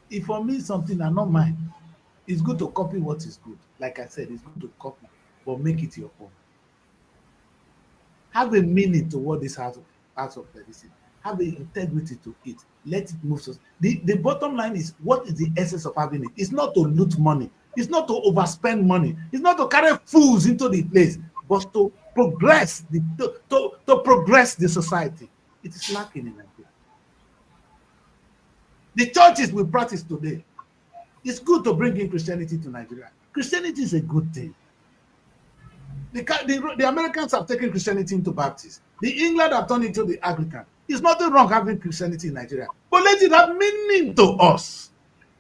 Speaker 1: If for me something I not mine, it's good to copy what is good. Like I said, it's good to copy, but make it your own. Have a meaning to what this house of medicine. have the integrity to it. Let it move. The bottom line is, what is the essence of having it? It's not to loot money. It's not to overspend money. It's not to carry fools into the place, but to progress to progress the society. It is lacking in Nigeria. The churches we practice today, it's good to bring in Christianity to Nigeria. Christianity is a good thing. The Americans have taken Christianity into Baptist. The England have turned into the Anglican. It's nothing wrong having Christianity in Nigeria, but let it have meaning to us.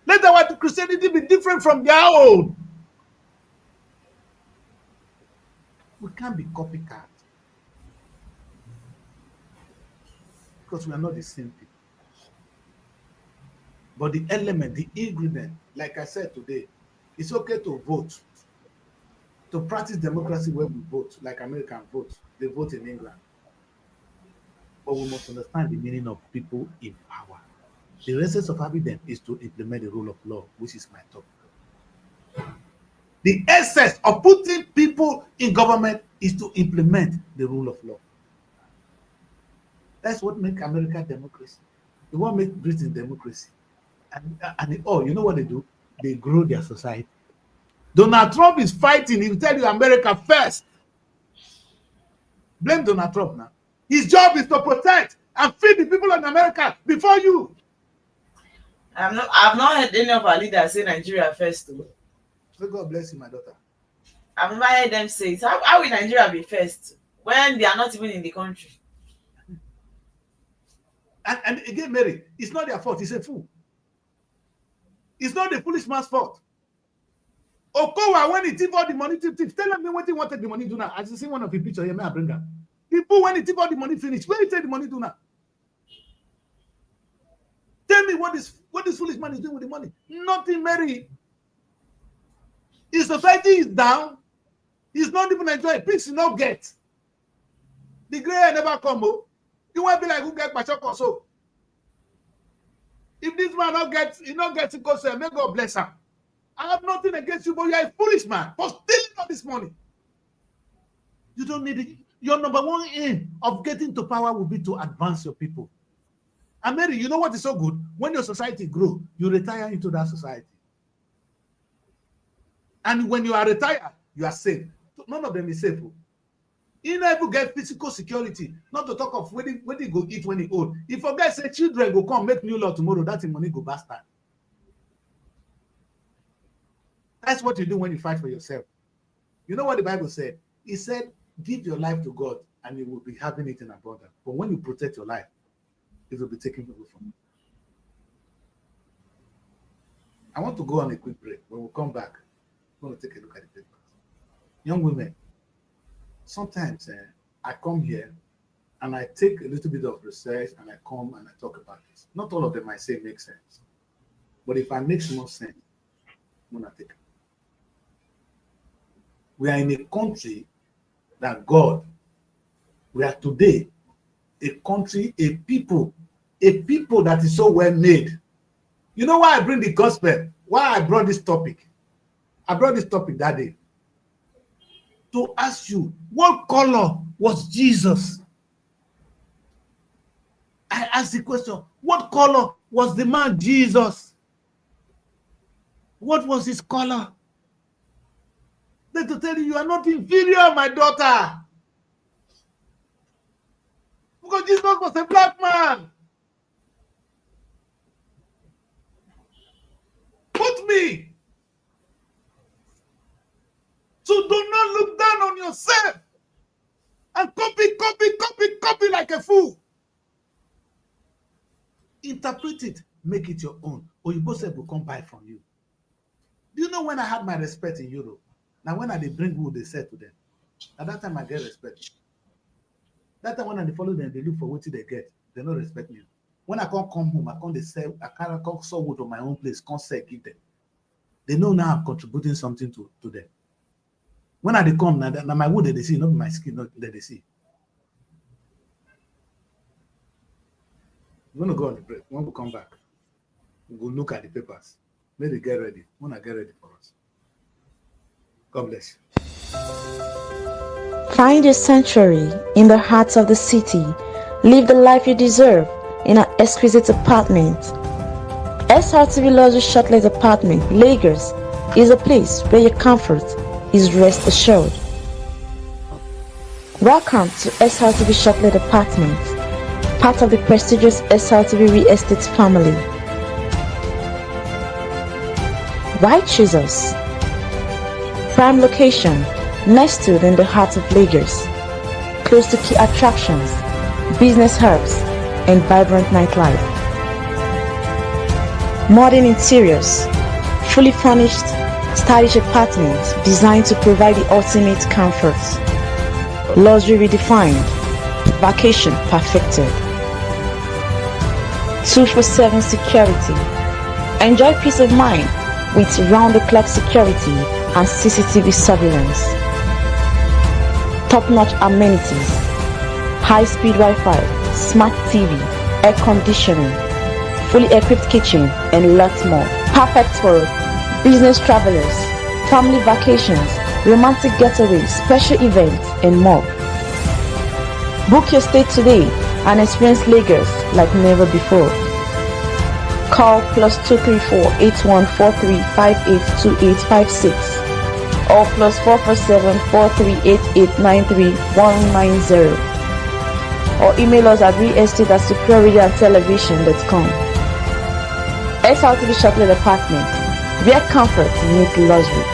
Speaker 1: Let our Christianity be different from their own. We can't be copycat because we are not the same people. But the element, the ingredient, like I said today, it's okay to vote, to practice democracy where we vote, like Americans vote. They vote in England. But we must understand the meaning of people in power. The essence of having them is to implement the rule of law, which is my topic. The essence of putting people in government is to implement the rule of law. That's what makes America democracy. They want to make Britain democracy. And you know what they do? They grow their society. Donald Trump is fighting. He will tell you America first. Blame Donald Trump now. His job is to protect and feed the people in America before you.
Speaker 4: I've not heard any of our leaders say Nigeria first. Though.
Speaker 1: May God bless you, my daughter.
Speaker 4: I've never heard them say it. How will Nigeria be first when they are not even in the country?
Speaker 1: And again, Mary, it's not their fault. It's a fool. It's not the foolish man's fault. Okowa, when he took all the money, tell me what he wanted the money to do now. As you see one of the pictures here, may I bring that? People, when he took all the money finished, where he take the money to now? Tell me what this foolish man is doing with the money. Nothing, Mary. His society is down. He's not even enjoying. Peace he not get. The gray hair never come. Oh. You won't be like who get Pachoko so. If this man he not gets it, because may God bless him. I have nothing against you, but you are a foolish man for stealing all this money. You don't need it. Your number one aim of getting to power will be to advance your people. And Mary, you know what is so good? When your society grows, you retire into that society. And when you are retired, you are safe. None of them is safe. He never get physical security, not to talk of when he go eat when he old. If forget say children go come make new law tomorrow, that money go bastard. That's what you do when you fight for yourself. You know what the Bible said? It said, give your life to God and you will be having it in abundance. But when you protect your life, it will be taken away from you. I want to go on a quick break. When we come back, we're going to take a look at the papers. Young women, sometimes I come here and I take a little bit of research and I come and I talk about this. Not all of them I say make sense. But if I make more sense, I'm going to take it. We are in a country that God, we are today a country, a people that is so well made. You know why I bring the gospel? Why I brought this topic? I brought this topic that day to ask you, what color was Jesus? I asked the question, what color was the man Jesus? What was his color? Then to tell you are not inferior, my daughter. Because Jesus was a black man. Put me. So do not look down on yourself and copy like a fool. Interpret it, make it your own, or you both will come buy from you. Do you know when I had my respect in Europe? Now when I bring wood, they said to them. At that time I get respect. That time when I follow them, they look for what they get. They don't respect me. When I come home, I can't come saw wood on my own place, can't say give them. They know now I'm contributing something to them. When I come, now my wood that they see, not my skin, not that they see. We're going to go on the break. When we come back, we'll look at the papers. Maybe get ready. When I get ready for us. God bless you.
Speaker 5: Find your sanctuary in the hearts of the city. Live the life you deserve. in an exquisite apartment. SRTV Luxury Shortlet Apartment, Lagos, is a place where your comfort is rest assured. Welcome to SRTV Shortlet Apartment, part of the prestigious SRTV Real Estate family. Why choose us? Prime location, nestled in the heart of Lagos, close to key attractions, business hubs, and vibrant nightlife. Modern interiors, fully furnished, stylish apartments designed to provide the ultimate comfort. Luxury redefined, vacation perfected. 24/7 security. Enjoy peace of mind with round-the-clock security and CCTV surveillance. Top-notch amenities, high-speed Wi-Fi, smart TV, air conditioning, fully equipped kitchen, and lots more. Perfect for business travelers, family vacations, romantic getaways, special events, and more. Book your stay today and experience Lagos like never before. Call +234 8143 582856 or +447 4388 190 or email us at realestate@superiorradiotelevision.com. SRTV Shortlet Apartment, where comfort meets luxury.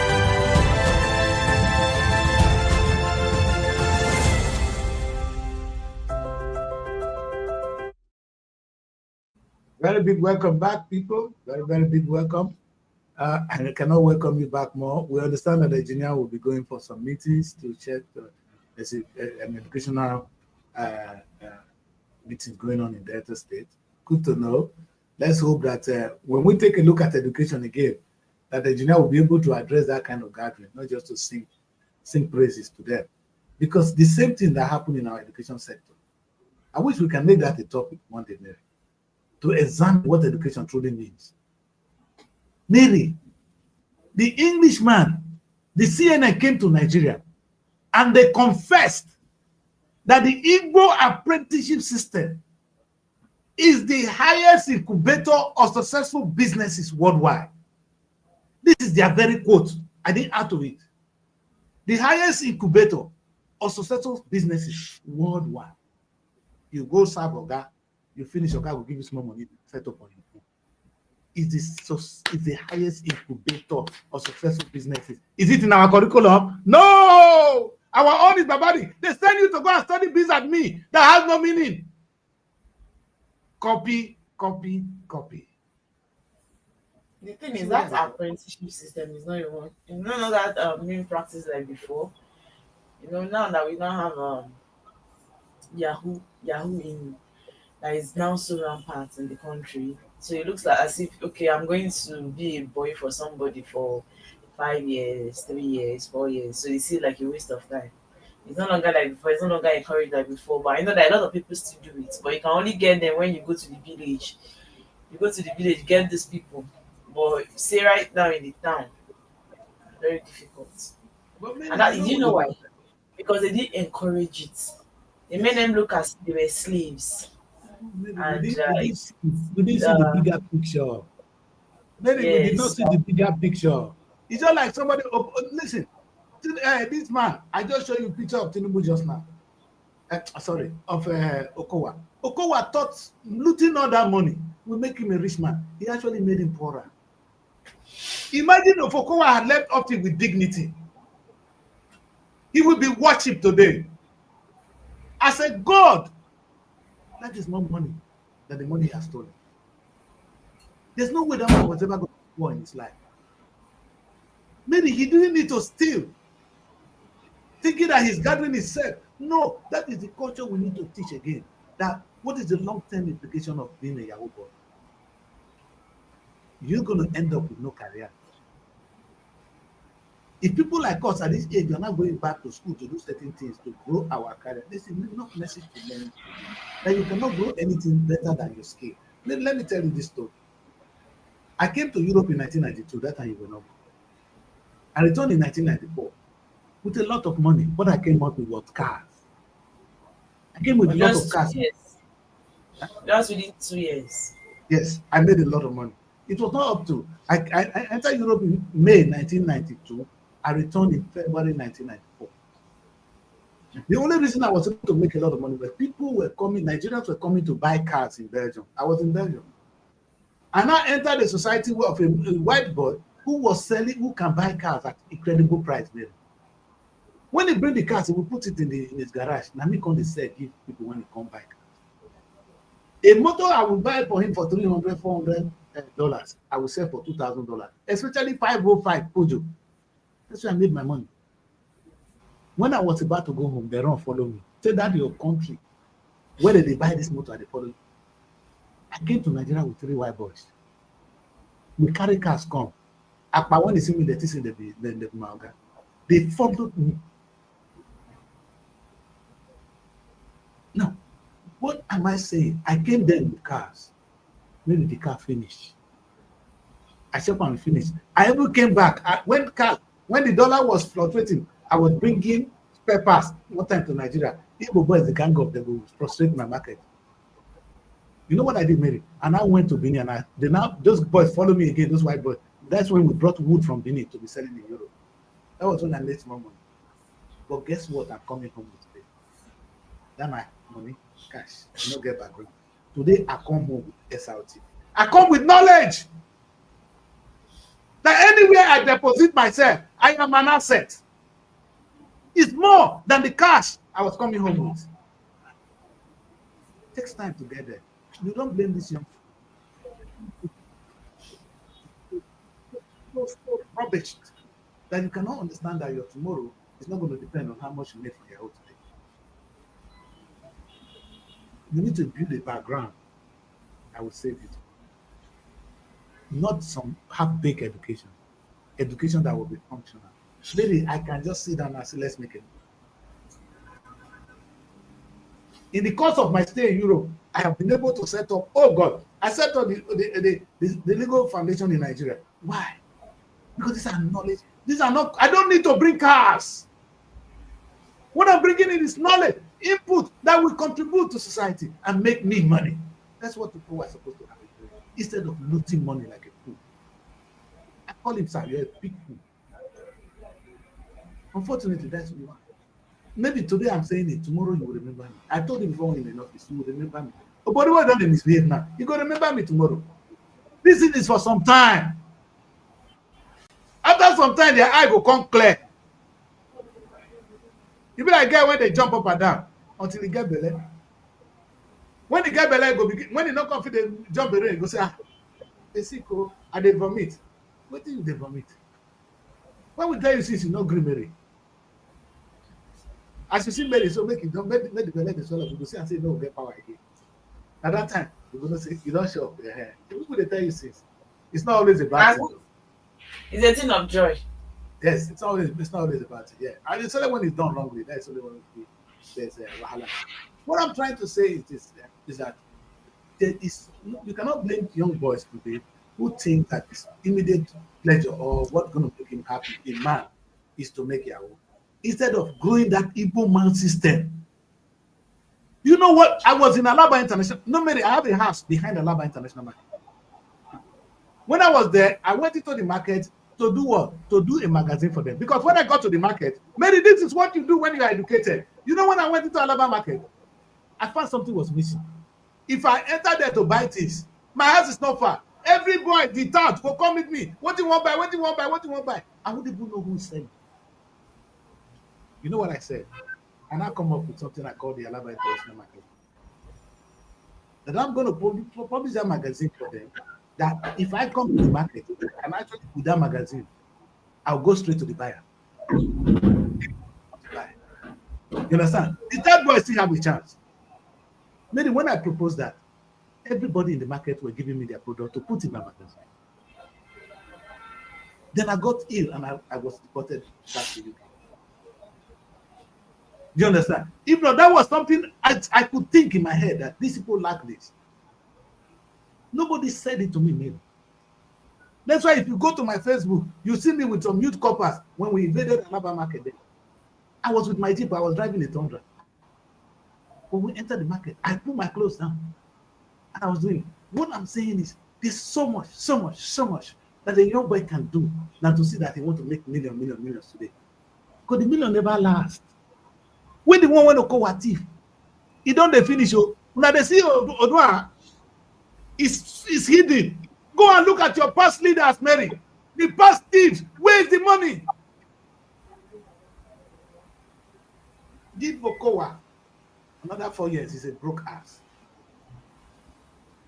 Speaker 1: Very big welcome back, people. Very, very big welcome. And I cannot welcome you back more. We understand that the engineer will be going for some meetings to check there's an educational uh, meeting going on in Delta State. Good to know. Let's hope that when we take a look at education again, that the engineer will be able to address that kind of gathering, not just to sing praises to them. Because the same thing that happened in our education sector, I wish we can make that a topic one day, Mary, to examine what education truly means. Mary, the Englishman, the CNN came to Nigeria and they confessed that the Igbo apprenticeship system is the highest incubator of successful businesses worldwide. This is their very quote. I didn't add to it. The highest incubator of successful businesses worldwide. You go serve Oga, you finish, Oga will give you small money to set up on your phone. Is the highest incubator of successful businesses. Is it in our curriculum? No! Our own is Babadi. They send you to go and study biz at me. That has no meaning. Copy, copy, copy.
Speaker 4: The thing is that apprenticeship system is not even, you know that being practiced like before. You know, now that we don't have Yahoo in that is now so rampant in the country. So it looks like as if, okay, I'm going to be a boy for somebody for 5 years, 3 years, 4 years. So you see like a waste of time. It's no longer like before, it's no longer encouraged like before. But I know that a lot of people still do it. But you can only get them when you go to the village. You go to the village, get these people. But say right now in the town, very difficult. And that, you know why? Because they didn't encourage it. They made them look as they were slaves. And
Speaker 1: we didn't see the bigger picture. Maybe we did not see the bigger picture. It's just like somebody. Listen, this man. I just showed you a picture of Tinubu just now. Sorry, of Okowa. Okowa thought looting all that money will make him a rich man. He actually made him poorer. Imagine if Okowa had left office with dignity. He would be worshipped today as a god. That is not money that the money has stolen. There's no way that man was ever going to war in his life. Maybe he didn't need to steal, thinking that he's gathering himself. No, that is the culture we need to teach again. That what is the long-term implication of being a Yahoo boy? You're going to end up with no career. If people like us at this age are not going back to school to do certain things to grow our career, this is not message to learn that you cannot grow anything better than your skill. Let me tell you this story. I came to Europe in 1992. That time you were not. I returned in 1994 with a lot of money. What I came out with was cars. I came with a lot of cars.
Speaker 4: That's within 2 years.
Speaker 1: Yes, I made a lot of money. It was not up to. I entered Europe in May 1992. I returned in February 1994. The only reason I was able to make a lot of money was people were coming, Nigerians were coming to buy cars in Belgium. I was in Belgium. I now entered a society of a white boy who was selling, who can buy cars at incredible price. There. When he bring the cars, he will put it in his garage. Now me come dey sell give people when he come buy cars. A motor I will buy for him for $300, $400. I will sell for $2,000, especially 505 Peugeot. That's where I made my money. When I was about to go home, they don't follow me. Say that your country, where did they buy this motor? They follow me. I came to Nigeria with 3 white boys. We carry cars come. But when they see me, they see the Malga. They followed me. Now, what am I saying? I came there with cars. Maybe the car finished. I said, I'm finished. I even came back. When the dollar was fluctuating, I was bringing spare parts one time to Nigeria. Igbo boys, the gang up, they will frustrate my market. You know what I did, Mary? And I went to Benin, and those boys follow me again, those white boys. That's when we brought wood from Benin to be selling in Europe. That was when I made more money. But guess what? I'm coming home with today. That my money, cash. I don't get background. Today I come home with SRT. I come with knowledge that anywhere I deposit myself, I am an asset. It's more than the cash I was coming home with. It takes time to get there. You don't blame this young so rubbish that you cannot understand that your tomorrow is not going to depend on how much you make from your own today. You need to build a background that will save you. Not some half-baked education. Education that will be functional. Maybe I can just sit down and say, let's make it. In the course of my stay in Europe, I have been able to set up, oh God, I set up the legal foundation in Nigeria. Why? Because these are knowledge. These are not, I don't need to bring cars. What I'm bringing in is knowledge, input that will contribute to society and make me money. That's what people are supposed to have. Instead of looting money like a fool. I call him, sir, you're a big fool. Unfortunately, that's what you are. Maybe today I'm saying it, tomorrow you will remember me. I told him before in the office, you will remember me. Oh, but what done in misbehave now? You go remember me tomorrow. This is for some time. After some time, their eye will come clear. You be like guy when they jump up and down until he get belly. When he get belly, go begin. When he not confident, jump belly, he go say, they sick, and they vomit. What do you they vomit? When we tell you since you know green Mary. As you see Mary, so make it don't make the belly the swallow. You go see and say no get power again. At that time, you're gonna say you don't show up your hair. The people they tell you since it's not always a bad thing.
Speaker 4: It's a thing of joy.
Speaker 1: Yes, it's not always a bad thing. Yeah, and it's only when it's done wrongly. That's only when there's a wahala. What I'm trying to say is that there is you cannot blame young boys today who think that this immediate pleasure or what's going to make him happy, a man, is to make Yahoo. Instead of growing that Igbo man system. You know what? I was in Alaba International. No, Mary, I have a house behind Alaba International Market. When I was there, I went into the market to do what? To do a magazine for them. Because when I got to the market, Mary, this is what you do when you are educated. You know, when I went into Alaba Market, I found something was missing. If I enter there to buy things, my house is not far. Every boy, the tout will come with me. What do you want buy? What do you want buy? What do you want buy? I wouldn't even know who is selling. You know what I said? And I come up with something I call the Alaba International Market. That I'm going to publish that magazine for them. That if I come to the market and actually with that magazine, I'll go straight to the buyer. You understand? The third boy still have a chance. Maybe when I proposed that, everybody in the market were giving me their product to put in my magazine. Then I got ill and I was deported back to UK. Do you understand? If not, that was something I could think in my head that these people lack this. Nobody said it to me, maybe. That's why if you go to my Facebook, you see me with some youth coppers when we invaded Alaba Market there. I was with my Jeep, I was driving a Tundra. When we entered the market, I put my clothes down. And I was doing. What I'm saying is, there's so much, so much, so much that a young boy can do than to see that he want to make millions today. Because the million never last. When the one want to call a thief, he don't they finish. Oh, now they see Odua is hidden. Go and look at your past leaders, Mary. The past thieves. Where is the money? Give Okowa another 4 years. He's a broke ass.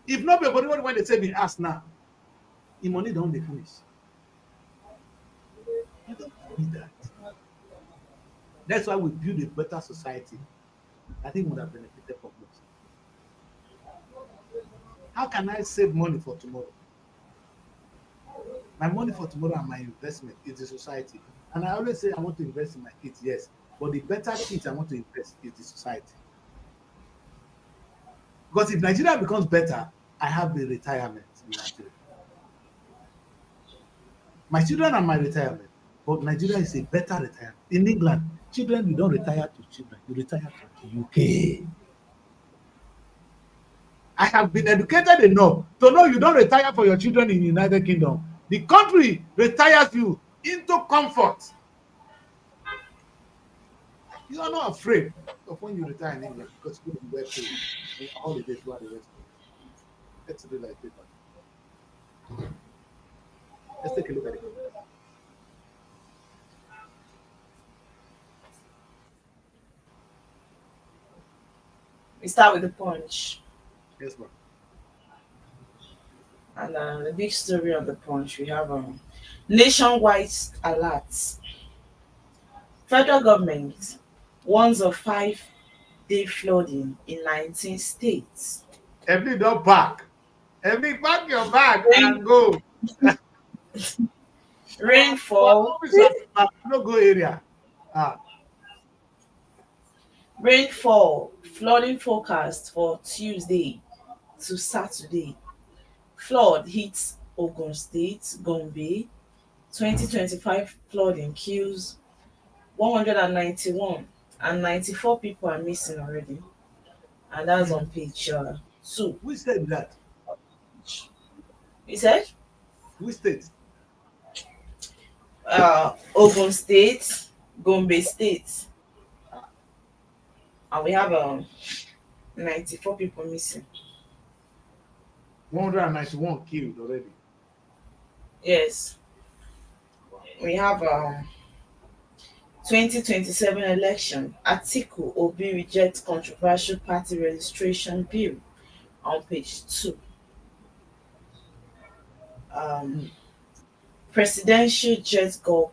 Speaker 1: If not, everybody when they say be ass now, the money don't they finish. You don't need that. That's why we build a better society. I think would have benefited from us. How can I save money for tomorrow? My money for tomorrow and my investment is the society. And I always say I want to invest in my kids, yes. But the better kids I want to invest is the society. Because if Nigeria becomes better, I have the retirement in Nigeria. My children are my retirement, but Nigeria is a better retirement. In England, children, you don't retire to children, you retire to the UK. I have been educated enough to know you don't retire for your children in the United Kingdom. The country retires you into comfort. You are not afraid of when you retire in England because you will be well paid and your holidays throughout the rest of it. Let's do like paper. Let's take a look at it.
Speaker 4: We start with the Punch.
Speaker 1: Yes, ma'am.
Speaker 4: And the big story on the Punch, we have nationwide alerts. Federal government warns of 5-day flooding in 19 states.
Speaker 1: Every don't pack. Every pack your bag and go.
Speaker 4: Rainfall.
Speaker 1: No go area.
Speaker 4: Rainfall. Flooding forecast for Tuesday to Saturday. Flood hits Ogun State, Gombe. 2025 flooding kills 191 and 94 people are missing already. And that's on page 2.
Speaker 1: Which state is that?
Speaker 4: You said?
Speaker 1: Which state?
Speaker 4: Ogun State, Gombe State. And we have 94 people missing.
Speaker 1: 191 killed already.
Speaker 4: Yes. We have 2027 election. Atiku Obi rejects controversial party registration bill on page 2. Presidential jet gulp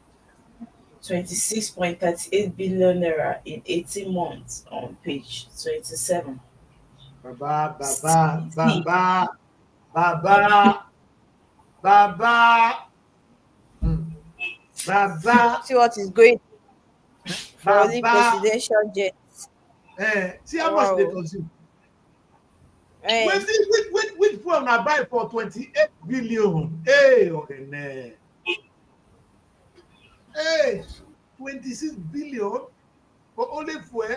Speaker 4: 26.38 billion naira in 18 months on page 27.
Speaker 1: Baba.
Speaker 3: See what is going for the presidential jet.
Speaker 1: See how much they consume. Which phone I buy for 28 billion? Hey, okay, hey, 26 billion for only fuel.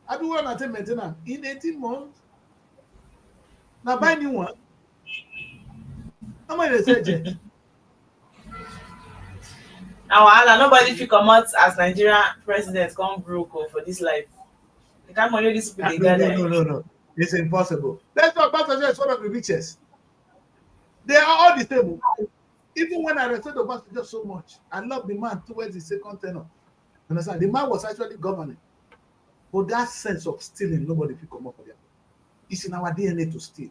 Speaker 1: I do want to maintenance in 18 months. Now buy new one. How much they say, jet?
Speaker 4: Now, nobody fit come out as Nigerian president come broke for this life. The kind of money these people they gather.
Speaker 1: No. It's impossible. Let's talk about Nigeria is one of the richest. They are all the same. Even when I respect Obasanjo so much, I love the man towards the second tenor. Understand? The man was actually governing. But that sense of stealing, nobody will come up for them. It's in our DNA to steal.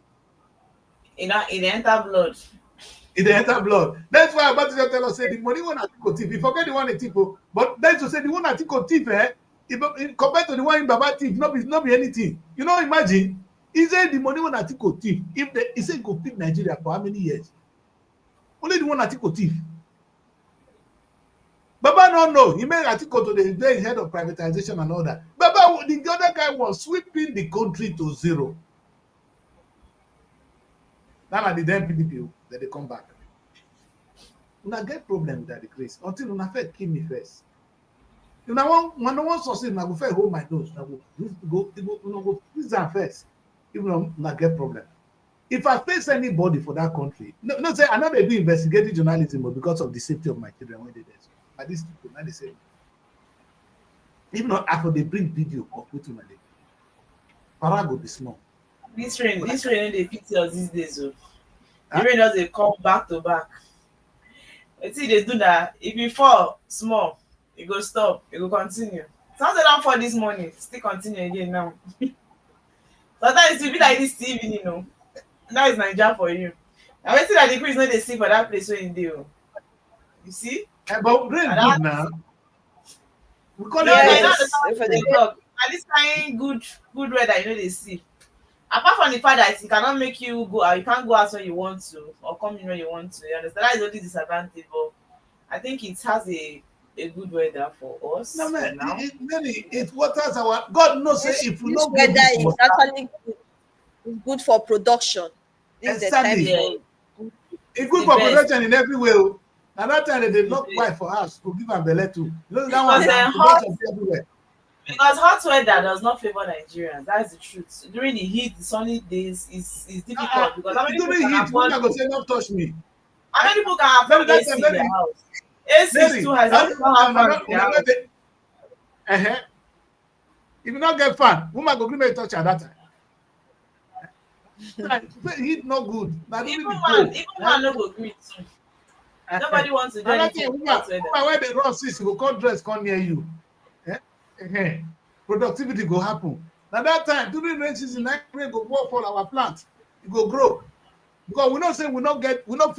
Speaker 4: It enter blood.
Speaker 1: It enter blood. That's why Obasanjo tell us, say, the money one at Tiko thief. You forget the one at Tiko. But that's to say, the one at Tiko thief, compared to the one in Baba thief, not be anything. You know, imagine, he said the money one at Tiko thief. He said go feed Nigeria for how many years? Only the one at Tiko thief. Baba no know. He made Atiko to the very head of privatization and all that. Baba, the other guy was sweeping the country to zero. Now at the then PDP, that they come back. Una get problem with that decrease until una first kill me first. If I want succeed, I go first hold my nose. I go freeze am first. Even una get problem. If I face anybody for that country, no say I know they do investigative journalism, but because of the safety of my children when they there. So, but these people, now they say, even not after they bring video of wetin una dey do, para go be small.
Speaker 4: This rain no dey pity us these days o.
Speaker 1: Huh?
Speaker 4: The rain just dey come back to back. Wetin e dey do na if e fall small, e go stop, e go continue. Something don fall this morning, still continue again now. Sometimes e be like this evening, you know. That is Naija for you. Na wetin I dey breeze no dey see for that place wey e dey o. You see?
Speaker 1: But rain
Speaker 4: And
Speaker 1: good
Speaker 4: that,
Speaker 1: now. We call
Speaker 4: no,
Speaker 1: it
Speaker 4: no,
Speaker 1: rain.
Speaker 4: you know
Speaker 3: Yes,
Speaker 4: the
Speaker 3: for
Speaker 4: time
Speaker 3: the
Speaker 4: dey talk. Na this kind good weather you no dey see. Apart from the fact that it cannot make you go out, you can't go out when you want to or come in when you want to. You understand? That is only disadvantage. But I think it has a good weather for us
Speaker 1: No
Speaker 4: for
Speaker 1: man,
Speaker 4: now.
Speaker 1: it waters our God knows say
Speaker 3: this,
Speaker 1: if we
Speaker 3: this
Speaker 1: don't get
Speaker 3: weather
Speaker 1: this
Speaker 3: is
Speaker 1: water,
Speaker 3: actually good, is good for production. This is the time
Speaker 1: exactly.
Speaker 4: Yeah,
Speaker 3: for
Speaker 1: It's good
Speaker 4: the
Speaker 1: for
Speaker 4: best.
Speaker 1: production in every way. Oh. And that time they
Speaker 4: The
Speaker 1: lock
Speaker 4: best.
Speaker 1: wife for us to give them belly too. You know that one
Speaker 4: Because
Speaker 1: now production be everywhere.
Speaker 4: hot weather does not favor Nigerians. That's the truth. During the heat, the sunny days is difficult because how many people
Speaker 1: During
Speaker 4: can
Speaker 1: heat,
Speaker 4: afford
Speaker 1: woman go say don't touch me.
Speaker 4: how many people can
Speaker 1: Maybe
Speaker 4: afford
Speaker 1: that time,
Speaker 4: AC in their
Speaker 1: maybe
Speaker 4: house? AC is too
Speaker 1: Mary,
Speaker 4: high. Some people don't have fans in their house.
Speaker 1: If you not get fan, woman go give me a touch at that time. Heat not good. Now
Speaker 4: Even
Speaker 1: during the
Speaker 4: man,
Speaker 1: cold.
Speaker 4: even man no go gree too. Nobody wants to do
Speaker 1: Another
Speaker 4: anything
Speaker 1: thing,
Speaker 4: with
Speaker 1: woman,
Speaker 4: hot weather.
Speaker 1: when they run sis, go come dress, come near you. Productivity go happen. Now that time, during rain season, rain go work for our plant. It go grow. Because we not say we not get, we not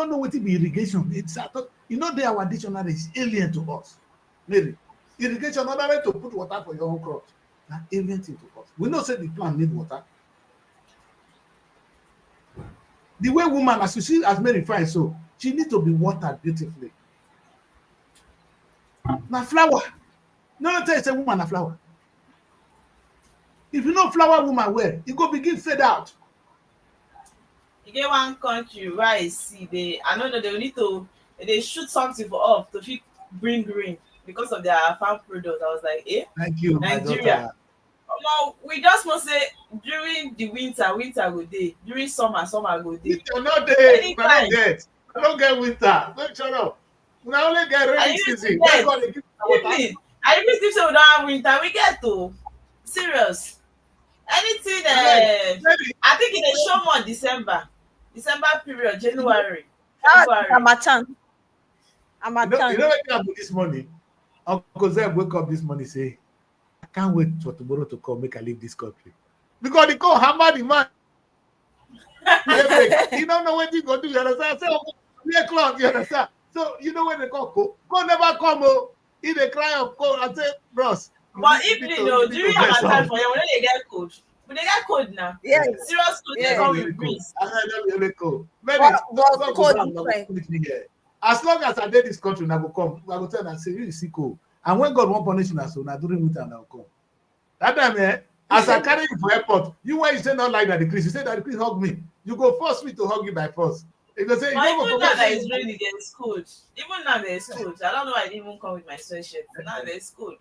Speaker 1: know what it be irrigation. It's our dictionary is alien to us. Maybe irrigation, another way to put water for your own crops. Now alien thing to us. We not say the plant need water. The way woman, as you see, as Mary fine, so she need to be watered beautifully. Now flower. No tell you say woman a flower. If you know flower woman well, you go begin fade out.
Speaker 4: You get one country where I see I don't know they will need to they shoot something for off to fit bring rain because of their farm product. I was like,
Speaker 1: Thank you, my
Speaker 4: Nigeria.
Speaker 1: daughter.
Speaker 4: No, we just must say during the winter go day. During summer go day.
Speaker 1: Winter no dey, we
Speaker 4: Anytime.
Speaker 1: don't get. We don't get winter. Don't shut up. We only get rainy season. That's why they give us water.
Speaker 4: Evening. I even think say we don't have winter. We get to serious. Anything
Speaker 1: Maybe
Speaker 4: I think in the show month December period, January,
Speaker 3: that's
Speaker 4: February.
Speaker 3: Hamatan.
Speaker 1: you
Speaker 3: Hamatan.
Speaker 1: know what happened this morning? Uncle Zeb wake up this morning say, I can't wait for tomorrow to come, make I leave this country. Because he call hammer the man. You don't know what you go do, you understand? Say, oh, 3 o'clock, you understand? So you know when they call go never come, oh. He dey cry of cold. I say, bros.
Speaker 4: But evening, during Hamatan for you, we don't get cold. We dey get cold now.
Speaker 3: Yes.
Speaker 4: Serious cold,
Speaker 3: Yeah.
Speaker 4: they come with breeze.
Speaker 1: I don't really cold.
Speaker 3: But cold different.
Speaker 1: As long as I did this country, I go come. I go tell them, say, you see cold. And when God won't punish us, so now during winter, I will come. That time, as I carry you for airport, you when you say not like that the Chris, you say that the Chris hug me. You go force me to hug you by force. If you say,
Speaker 4: But
Speaker 1: you
Speaker 4: even now that it's raining, there's cold. Even now there's cold. I don't know why I didn't even come with my sweatshirt. Now there's cold.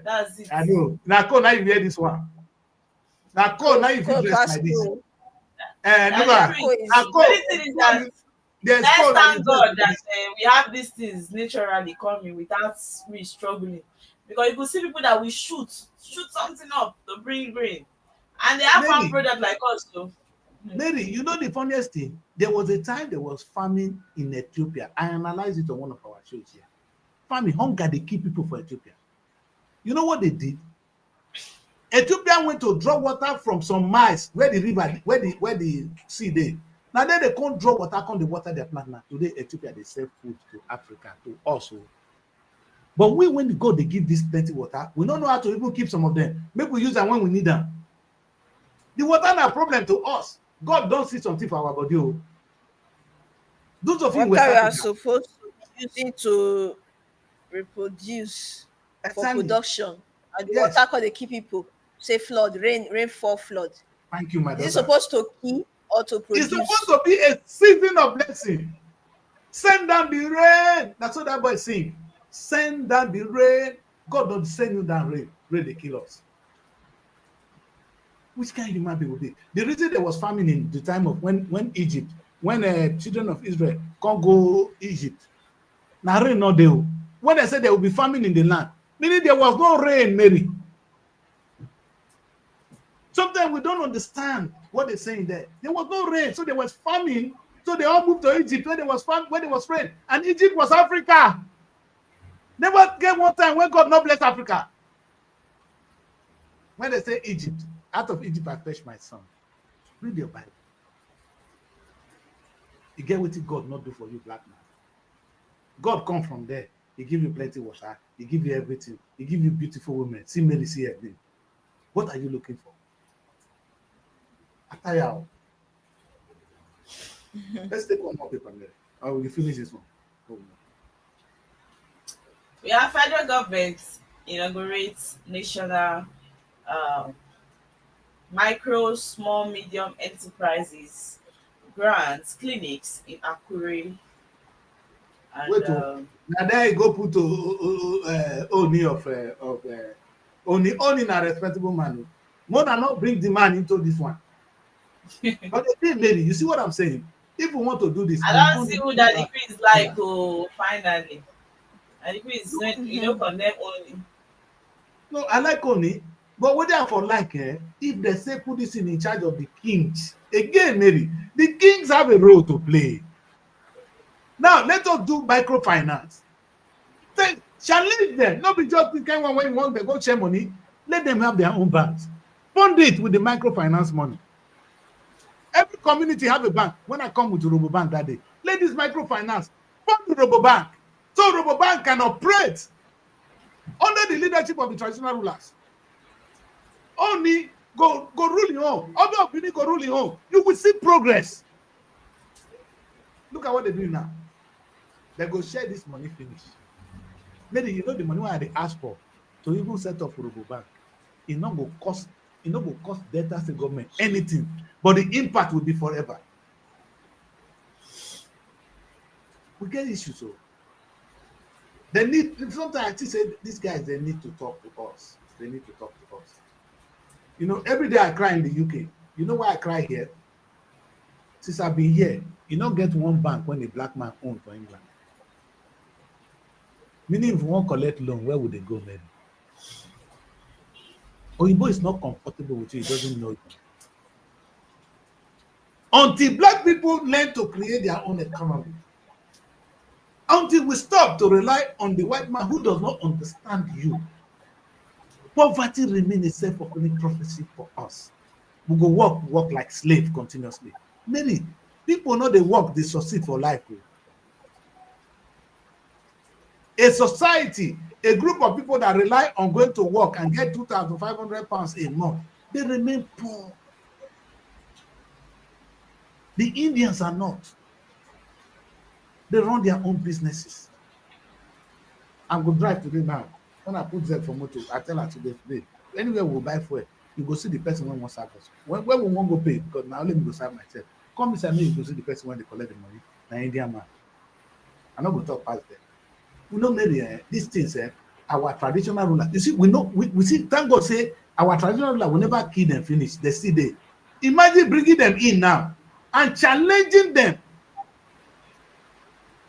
Speaker 4: That's it.
Speaker 1: I know. Now cold, now you hear this one. Now cold, now you feel
Speaker 3: Cold
Speaker 1: dressed
Speaker 3: pass
Speaker 1: like this.
Speaker 3: cold.
Speaker 4: And
Speaker 1: Look
Speaker 4: the
Speaker 1: at
Speaker 3: cold
Speaker 4: thing-
Speaker 3: is-
Speaker 1: now
Speaker 4: the
Speaker 1: cold.
Speaker 4: only thing is that
Speaker 1: There's
Speaker 4: let's
Speaker 1: cold.
Speaker 4: thank God that we have these things naturally coming without we struggling. Because you could see people that we shoot something up to bring rain. And they have farm
Speaker 1: Maybe.
Speaker 4: product like us too.
Speaker 1: Mary, you know the funniest thing? There was a time there was famine in Ethiopia. I analyzed it on one of our shows here. Famine, hunger, they keep people for Ethiopia. You know what they did? Ethiopia went to draw water from some miles where the river, where the sea they. Now then they can't draw water, can't they water their plant now. Today, Ethiopia, they sell food to Africa, to us. But when they go, they give this plenty water. We don't know how to even keep some of them. Maybe we use them when we need them. The water na problem to us. God don't see something for our body. Oh. Those of you in West
Speaker 3: Water we are
Speaker 1: Africa,
Speaker 3: supposed to use it to reproduce for
Speaker 1: exactly.
Speaker 3: production. And the
Speaker 1: Yes.
Speaker 3: water cause they keep people. Say flood, rainfall, flood.
Speaker 1: Thank you, my
Speaker 3: Is it
Speaker 1: daughter.
Speaker 3: supposed to keep or to
Speaker 1: It's
Speaker 3: produce?
Speaker 1: supposed to be a season of blessing. Send down the rain. That's what that boy sing. Send down the rain. God don't send you down rain. Rain they kill us. Which kind of human being would be? The reason there was famine in the time of when Egypt, when children of Israel can't go Egypt, now rain not there. When they said there will be famine in the land, meaning there was no rain, Mary. Sometimes we don't understand what they're saying there. There was no rain, so there was famine. So they all moved to Egypt when there was rain, and Egypt was Africa. Never get one time when God not bless Africa. When they say Egypt, out of Egypt I fetched my son. Read your Bible. You get what God not do for you, black man. God come from there. He give you plenty water. He give you everything. He give you beautiful women. See Mary, see everything. What are you looking for? Atayao. Let's take one more paper, Mary. Or will you finish this one? Oh, no.
Speaker 4: We have federal government inaugurates national micro, small, medium enterprises grants clinics in Akure. And
Speaker 1: Wait, now there you go put Oni of Oni a respectable man. More than not bring the man into this one. But the thing, lady, you see what I'm saying? If we want to do this,
Speaker 4: I don't see who that decree is like. Oh, finally, and decree is condemn only.
Speaker 1: No, I like Oni, but what they are for like, if they say put this in charge of the kings, again, maybe the kings have a role to play. Now let us do microfinance. Challenge them, not be just the kind one when you want to go share money. Let them have their own banks. Fund it with the microfinance money. Every community have a bank. When I come with the RoboBank that day, let this microfinance fund the RoboBank, so RoboBank can operate under the leadership of the traditional rulers. Only go rule your own. Other opinion go rule your own. You will see progress. Look at what they're doing now. They go share this money finish. Maybe you know the money why they ask for to even set up RoboBank. It not go cost Delta State government anything, but the impact will be forever. We get issues, so they need sometimes I say these guys they need to talk to us. They need to talk to us. You know, every day I cry in the UK. You know why I cry here? Since I've been here, you don't get one bank when a black man owns for England. Meaning, if you want to collect loan, where would they go, maybe? Oyinbo is not comfortable with you, he doesn't know it. Until black people learn to create their own economy, until we stop to rely on the white man who does not understand you, poverty remains a self-fulfilling prophecy for us. We go work like slave continuously. Many people know they work, they succeed for life. A society, a group of people that rely on going to work and get 2,500 pounds a month, they remain poor. The Indians are not. They run their own businesses. I'm going to drive today now. When I put Z for motor, I tell her today, anywhere we'll buy fuel, you go see the person when wants service. When we won't go pay, because now let me go serve myself. Come inside me, you go see the person when they collect the money. Now Indian man. I'm not going to talk past them. We know maybe these things, our traditional ruler. You see, we see, thank God say our traditional ruler will never kill them finish. They still there. Imagine bringing them in now and challenging them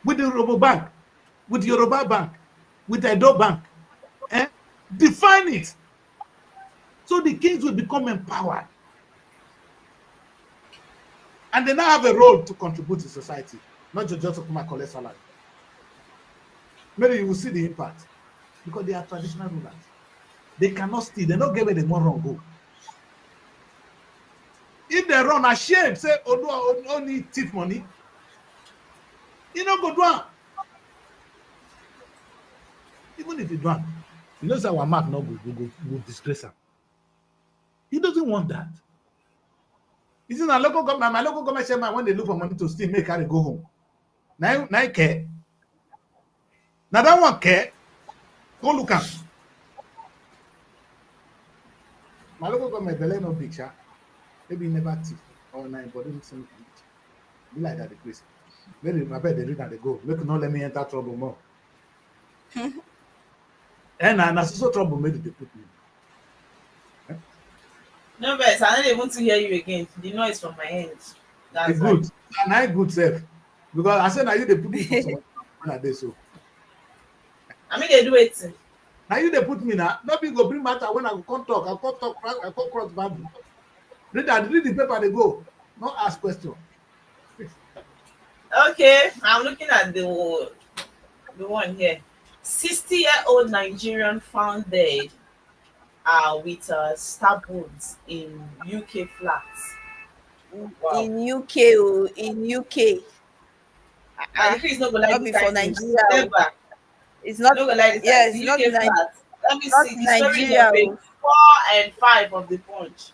Speaker 1: with the RoboBank, with the Yoruba Bank, with the Edo Bank. Define it. So the kings will become empowered. And they now have a role to contribute to society, not just to come and collect salary. Maybe you will see the impact because they are traditional rulers. They cannot steal. They don't get where they want to go. If they run ashamed, say, only thief money, you know, go down. Even if you do, you know, say our mark not go disgrace him. He doesn't want that. You see, my local government chairman, when they look for money to steal, make her go home. Now care. Now that one care, go look at. My local government belay no big shot. Maybe never thief or nine, but don't see be like that the place. Maybe my bed they read and they go. Make not let me enter trouble more. And so trouble made they put me.
Speaker 4: No, but I don't even to hear you again. The noise from my end.
Speaker 1: It's
Speaker 4: That's why.
Speaker 1: good. And I good self. Because I said now you they put me for some when I did so.
Speaker 4: I mean, they do it.
Speaker 1: Now you they put me now. Nobody go bring matter when I go come talk. I come talk. I come cross boundary. Read the paper. They go. Not ask question.
Speaker 4: Okay, I'm looking at the one here. 60-year-old Nigerian found dead with stab wounds in UK flats. Wow.
Speaker 3: In UK, oh, in UK.
Speaker 4: And the thing is not gonna like
Speaker 3: Not
Speaker 4: this
Speaker 3: before
Speaker 4: kind of things.
Speaker 3: Nigeria. Oh.
Speaker 4: Never.
Speaker 3: It's not.
Speaker 4: Not gonna like this.
Speaker 3: Yes,
Speaker 4: The
Speaker 3: not
Speaker 4: UK flats. Let me
Speaker 3: not
Speaker 4: see.
Speaker 3: in
Speaker 4: The story is
Speaker 3: Nigeria.
Speaker 4: on page
Speaker 3: Oh.
Speaker 4: 4 and 5 of the Punch.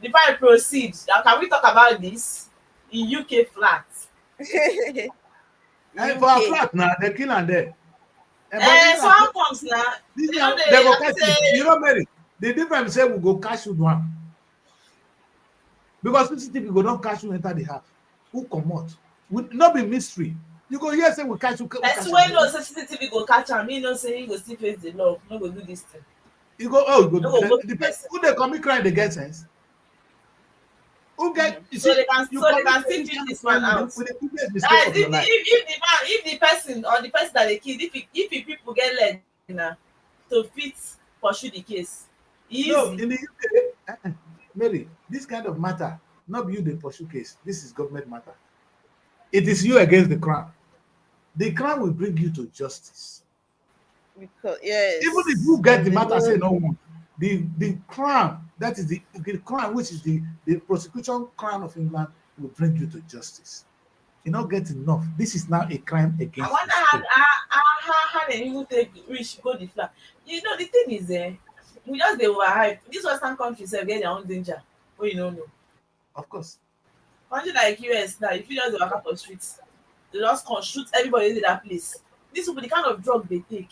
Speaker 4: The file proceeds. Now, can we talk about this in UK flats?
Speaker 1: And for a
Speaker 3: UK.
Speaker 1: flat now, they kill and there. But this
Speaker 4: So how comes now?
Speaker 1: this
Speaker 4: They
Speaker 1: now
Speaker 4: know
Speaker 1: they
Speaker 4: they
Speaker 1: go
Speaker 4: have
Speaker 1: catch
Speaker 4: to
Speaker 1: you.
Speaker 4: say
Speaker 1: You know, Mary. The difference say we go catch you one. Because CCTV go don't catch you enter the house. Who come out? Would not be mystery. You go here say we catch you. We catch
Speaker 4: person
Speaker 1: you.
Speaker 4: wey know say CCTV go catch am, he know say he go still face the law, no go do this thing.
Speaker 1: You go oh you
Speaker 4: No
Speaker 1: go.
Speaker 4: go go
Speaker 1: The
Speaker 4: to
Speaker 1: person
Speaker 4: person.
Speaker 1: who they commit crime they get sense. Who get you
Speaker 4: So
Speaker 1: see
Speaker 4: they can
Speaker 1: you
Speaker 4: so they
Speaker 1: commit
Speaker 4: can still
Speaker 1: this
Speaker 4: fish
Speaker 1: kind of
Speaker 4: this man
Speaker 1: crime
Speaker 4: out.
Speaker 1: with the biggest mistake
Speaker 4: Guys,
Speaker 1: of your life.
Speaker 4: if the person or the person that they kill, if the people get leg na to fit pursue the case,
Speaker 1: No,
Speaker 4: easy.
Speaker 1: in the UK, Mary, this kind of matter, not be you the pursue case. This is government matter. It is you against the crown. The crown will bring you to justice.
Speaker 3: Because yes.
Speaker 1: Even if you get the
Speaker 3: They
Speaker 1: matter,
Speaker 3: know-
Speaker 1: say no one. The crown, that is the crown, which is the prosecution crown of England, will bring you to justice. You not get enough. This is now a crime
Speaker 4: I
Speaker 1: against
Speaker 4: wonder
Speaker 1: the state.
Speaker 4: how they even take reach go the flat. You know the thing is we just dey overhype. This Western countries sef get their own danger wey you no know.
Speaker 1: Of course.
Speaker 4: Country like US now, if you just dey waka for street, they just come shoot everybody wey dey that place. These people the kind of drug they take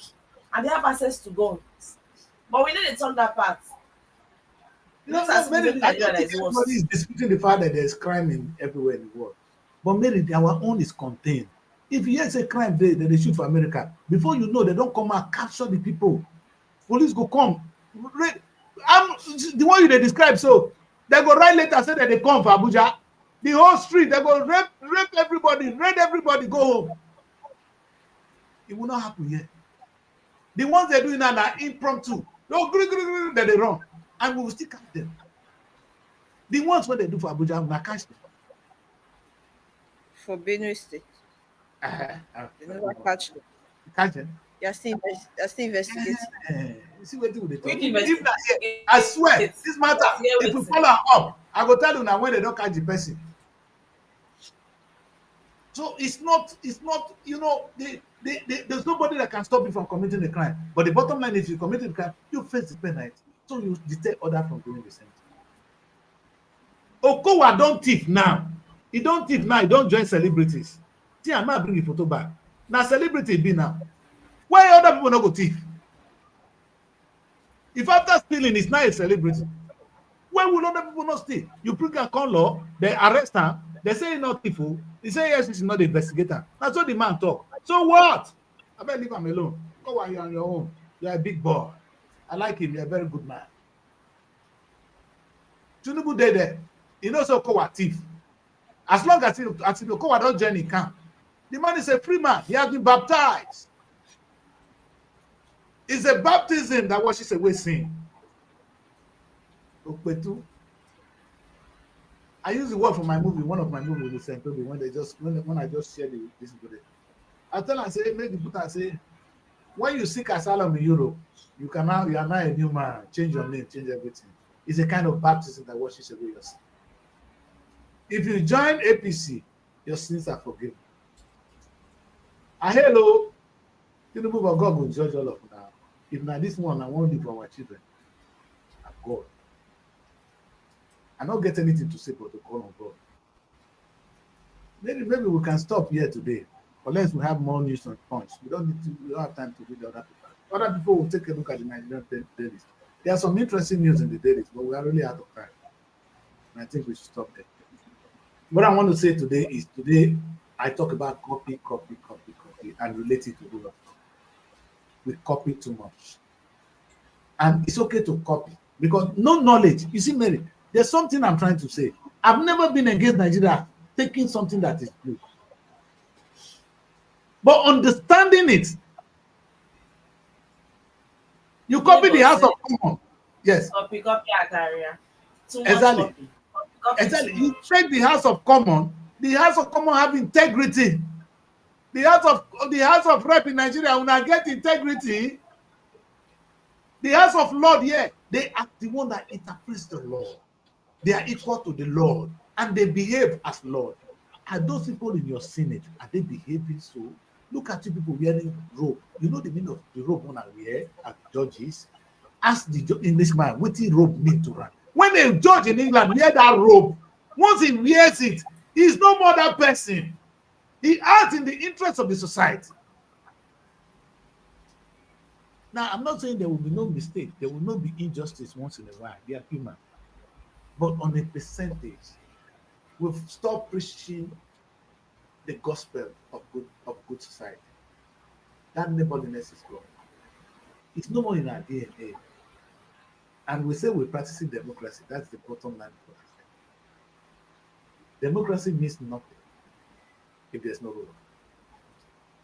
Speaker 4: and they have access to guns. But we no dey talk that part.
Speaker 1: You know,
Speaker 4: This as
Speaker 1: no,
Speaker 4: if it's
Speaker 1: Mary,
Speaker 4: only
Speaker 1: I
Speaker 4: Nigeria
Speaker 1: don't
Speaker 4: that
Speaker 1: think
Speaker 4: is
Speaker 1: everybody is
Speaker 4: worse.
Speaker 1: disputing the fact that there's crime in everywhere in the world. But Mary, our own is contained. If you hear say crime there, then they shoot for America. Before you know, they don't come and capture the people. Police go come. I'm the one you they describe. So they go right later say that they come for Abuja. The whole street, they go rape everybody, raid everybody, go home. It will not happen here. The ones they're doing now are impromptu. No, then they run. And we will still catch them. The ones what they do for Abuja, we will catch them.
Speaker 3: for Benue State. They never catch them.
Speaker 1: Catch them.
Speaker 3: They're still investigating.
Speaker 1: You see what they talk.
Speaker 4: Quick
Speaker 1: If
Speaker 4: investigate.
Speaker 1: not, I swear, this matter, if we
Speaker 4: Investigate
Speaker 1: follow up, I go tell you now when they don't catch the person. So it's not, you know, there's nobody that can stop you from committing a crime. But the bottom line is you committed a crime, you face the penalty. So you deter others from doing the same thing. Okowa don't thief now. He don't thief now, he don't join celebrities. See, I might bring the photo back. Now celebrity be now. Why other people not go thief? If after stealing is not a celebrity, why will other people not steal? You bring a con law, they arrest him, they say he's not thief. He say yes, he's not the investigator. That's what the man talk. So what? I better leave him alone. Go on, you're on your own. You're a big boy. I like him. You're a very good man. Tinubu dey there. He knows Okowa thief. As long as Okowa don't join the camp, the man is a free man. He has been baptized. It's a baptism that washes away sin. Okpetu. I use the word for my movie, one of my movies with St. Toby, when I just shared this today. I tell her, say, make the put say, when you seek asylum in Europe, you are now a new man, change your name, change everything. It's a kind of baptism that washes away your sin. If you join APC, your sins are forgiven. Hello, Tinubu, but God will judge all of now. If now this one, I won't live for our children. I'm God. I don't get anything to say but to call on God. Maybe we can stop here today, unless we have more news on Punch. We don't have time to read the other people. Other people will take a look at the Nigerian dailies. There are some interesting news in the dailies, but we are really out of time. And I think we should stop there. What I want to say today is I talk about copy, and relate it to rule of law. We copy too much. And it's okay to copy because no knowledge. You see, Mary, There's something I'm trying to say. I've never been against Nigeria taking something that is good. But understanding it, you copy the House of Commons. Yes.
Speaker 4: Copy a career. Too much
Speaker 1: Exactly.
Speaker 4: copy. Copy
Speaker 1: Exactly.
Speaker 4: too
Speaker 1: You
Speaker 4: much.
Speaker 1: take the House of Commons. The House of Commons have integrity. The House of Rep in Nigeria will not get integrity. The House of Lord here, they are the one that interprets the law. They are equal to the Lord, and they behave as Lord. Are those people in your Senate, are they behaving so? Look at you people wearing robe. You know the meaning of the robe one I wear as judges? Ask the Englishman, what the robe mean to run? When a judge in England wear that robe, once he wears it, he's no more that person. He acts in the interest of the society. Now, I'm not saying there will be no mistake. There will not be injustice once in a while. They are human. But on a percentage, we've stopped preaching the gospel of good society. That neighborliness is gone. It's no more in our DNA. And we say we're practicing democracy. That's the bottom line for us. Democracy means nothing if there's no rule of law.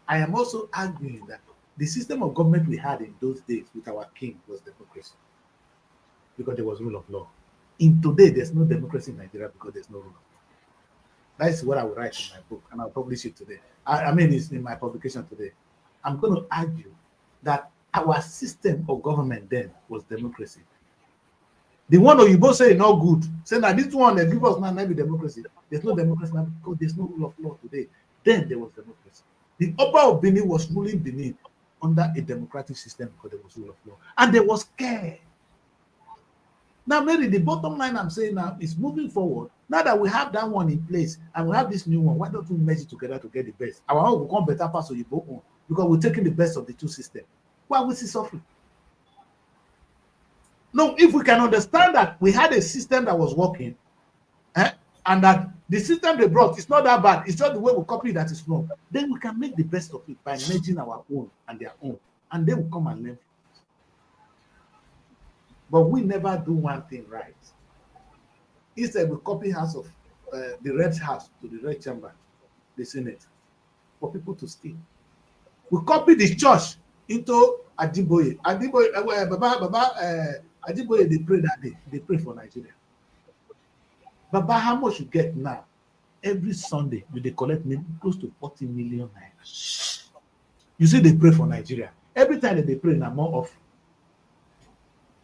Speaker 1: I am also arguing that the system of government we had in those days with our king was democracy because there was rule of law. In today, there's no democracy in Nigeria because there's no rule of law. That's what I will write in my book, and I'll publish it today. I mean, it's in my publication today. I'm going to argue that our system of government then was democracy. The one that you both say is not good, say that this one that give us now maybe democracy. There's no democracy now because there's no rule of law today. Then there was democracy. The Oba of Benin was ruling Benin under a democratic system because there was rule of law. And there was care. Now, maybe the bottom line I'm saying now is moving forward. Now that we have that one in place and we have this new one, why don't we merge it together to get the best? Our own will become better parts of the both one because we're taking the best of the two systems. Why are we still suffering? No, if we can understand that we had a system that was working, and that the system they brought is not that bad, it's just the way we copy that is wrong, then we can make the best of it by merging our own and their own, and they will come and learn. But we never do one thing right. Instead, we copy House of the Red House to the Red Chamber, the Senate, for people to steal. We copy the church into Ajiboye. Ajiboye, they pray that day. They pray for Nigeria. Baba, how much you get now? Every Sunday, they collect close to 40 million naira. You see, they pray for Nigeria. Every time that they pray, now more often.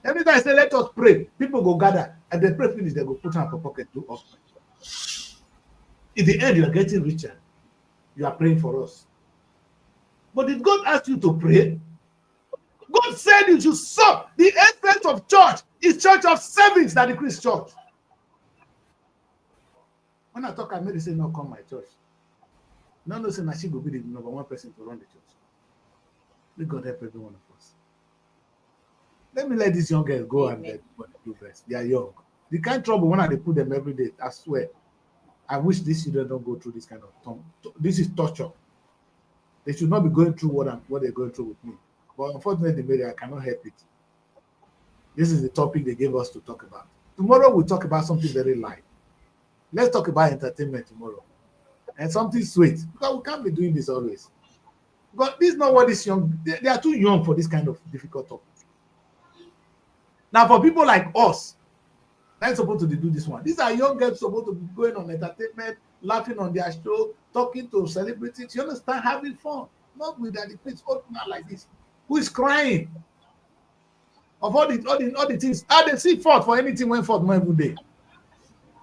Speaker 1: Every time I say, let us pray, people go gather, and they pray finish, they go put on for pocket, do offering. In the end, you are getting richer. You are praying for us. But did God ask you to pray? God said you should serve. The essence of church is church of service that increase church. When I talk, I made it say, no, come my church. No, say, she will be the number one person to run the church. May God help every one of us. Let me let these young girls go and do best. They are young. The kind of trouble when I put them every day, I swear. I wish these children don't go through this kind of this is torture. They should not be going through what they're going through with me. But unfortunately, I cannot help it. This is the topic they gave us to talk about. Tomorrow we'll talk about something very light. Let's talk about entertainment tomorrow. And something sweet. Because we can't be doing this always. But this is not what is young. They are too young for this kind of difficult topic. Now, for people like us, they're supposed to do this one. These are young girls supposed to be going on entertainment, laughing on their show, talking to celebrities. You understand? Having fun. Not with that kids old man like this. Who is crying? Of all the things. They see fault for anything went forth every day.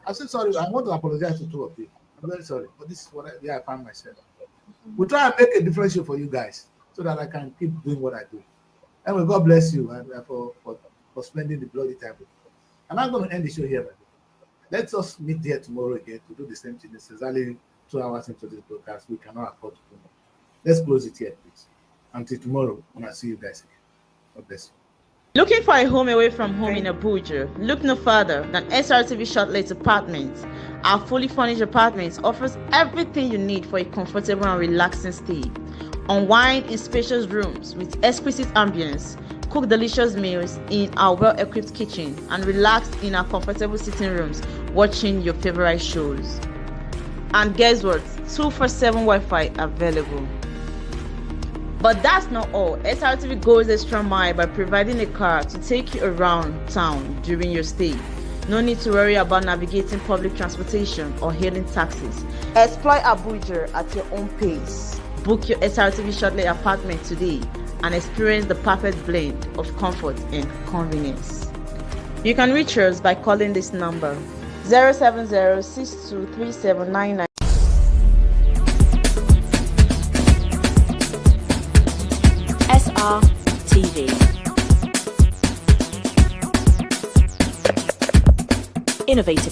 Speaker 1: I said, sorry, I want to apologize to two of you. I'm very sorry. But this is what I found myself. We'll try and make a differential for you guys so that I can keep doing what I do. Anyway, God bless you for spending the bloody time with me. And I'm going to end the show here. Let us meet here tomorrow again to do the same thing. It's exactly 2 hours into this broadcast. We cannot afford to do more. Let's close it here, please. Until tomorrow, when I see you guys again. God bless you.
Speaker 5: Looking for a home away from home in Abuja? Look no further than SRTV Shortlet Apartments. Our fully furnished apartments offers everything you need for a comfortable and relaxing stay. Unwind in spacious rooms with exquisite ambience. cook delicious meals in our well-equipped kitchen, and relax in our comfortable sitting rooms watching your favorite shows. And guess what? 247 Wi-Fi available. But that's not all. SRTV goes extra mile by providing a car to take you around town during your stay. No need to worry about navigating public transportation or hailing taxis. Explore Abuja at your own pace. Book your SRTV Shortly apartment today and experience the perfect blend of comfort and convenience. You can reach us by calling this number 070-623799.
Speaker 6: SRTV. Innovative.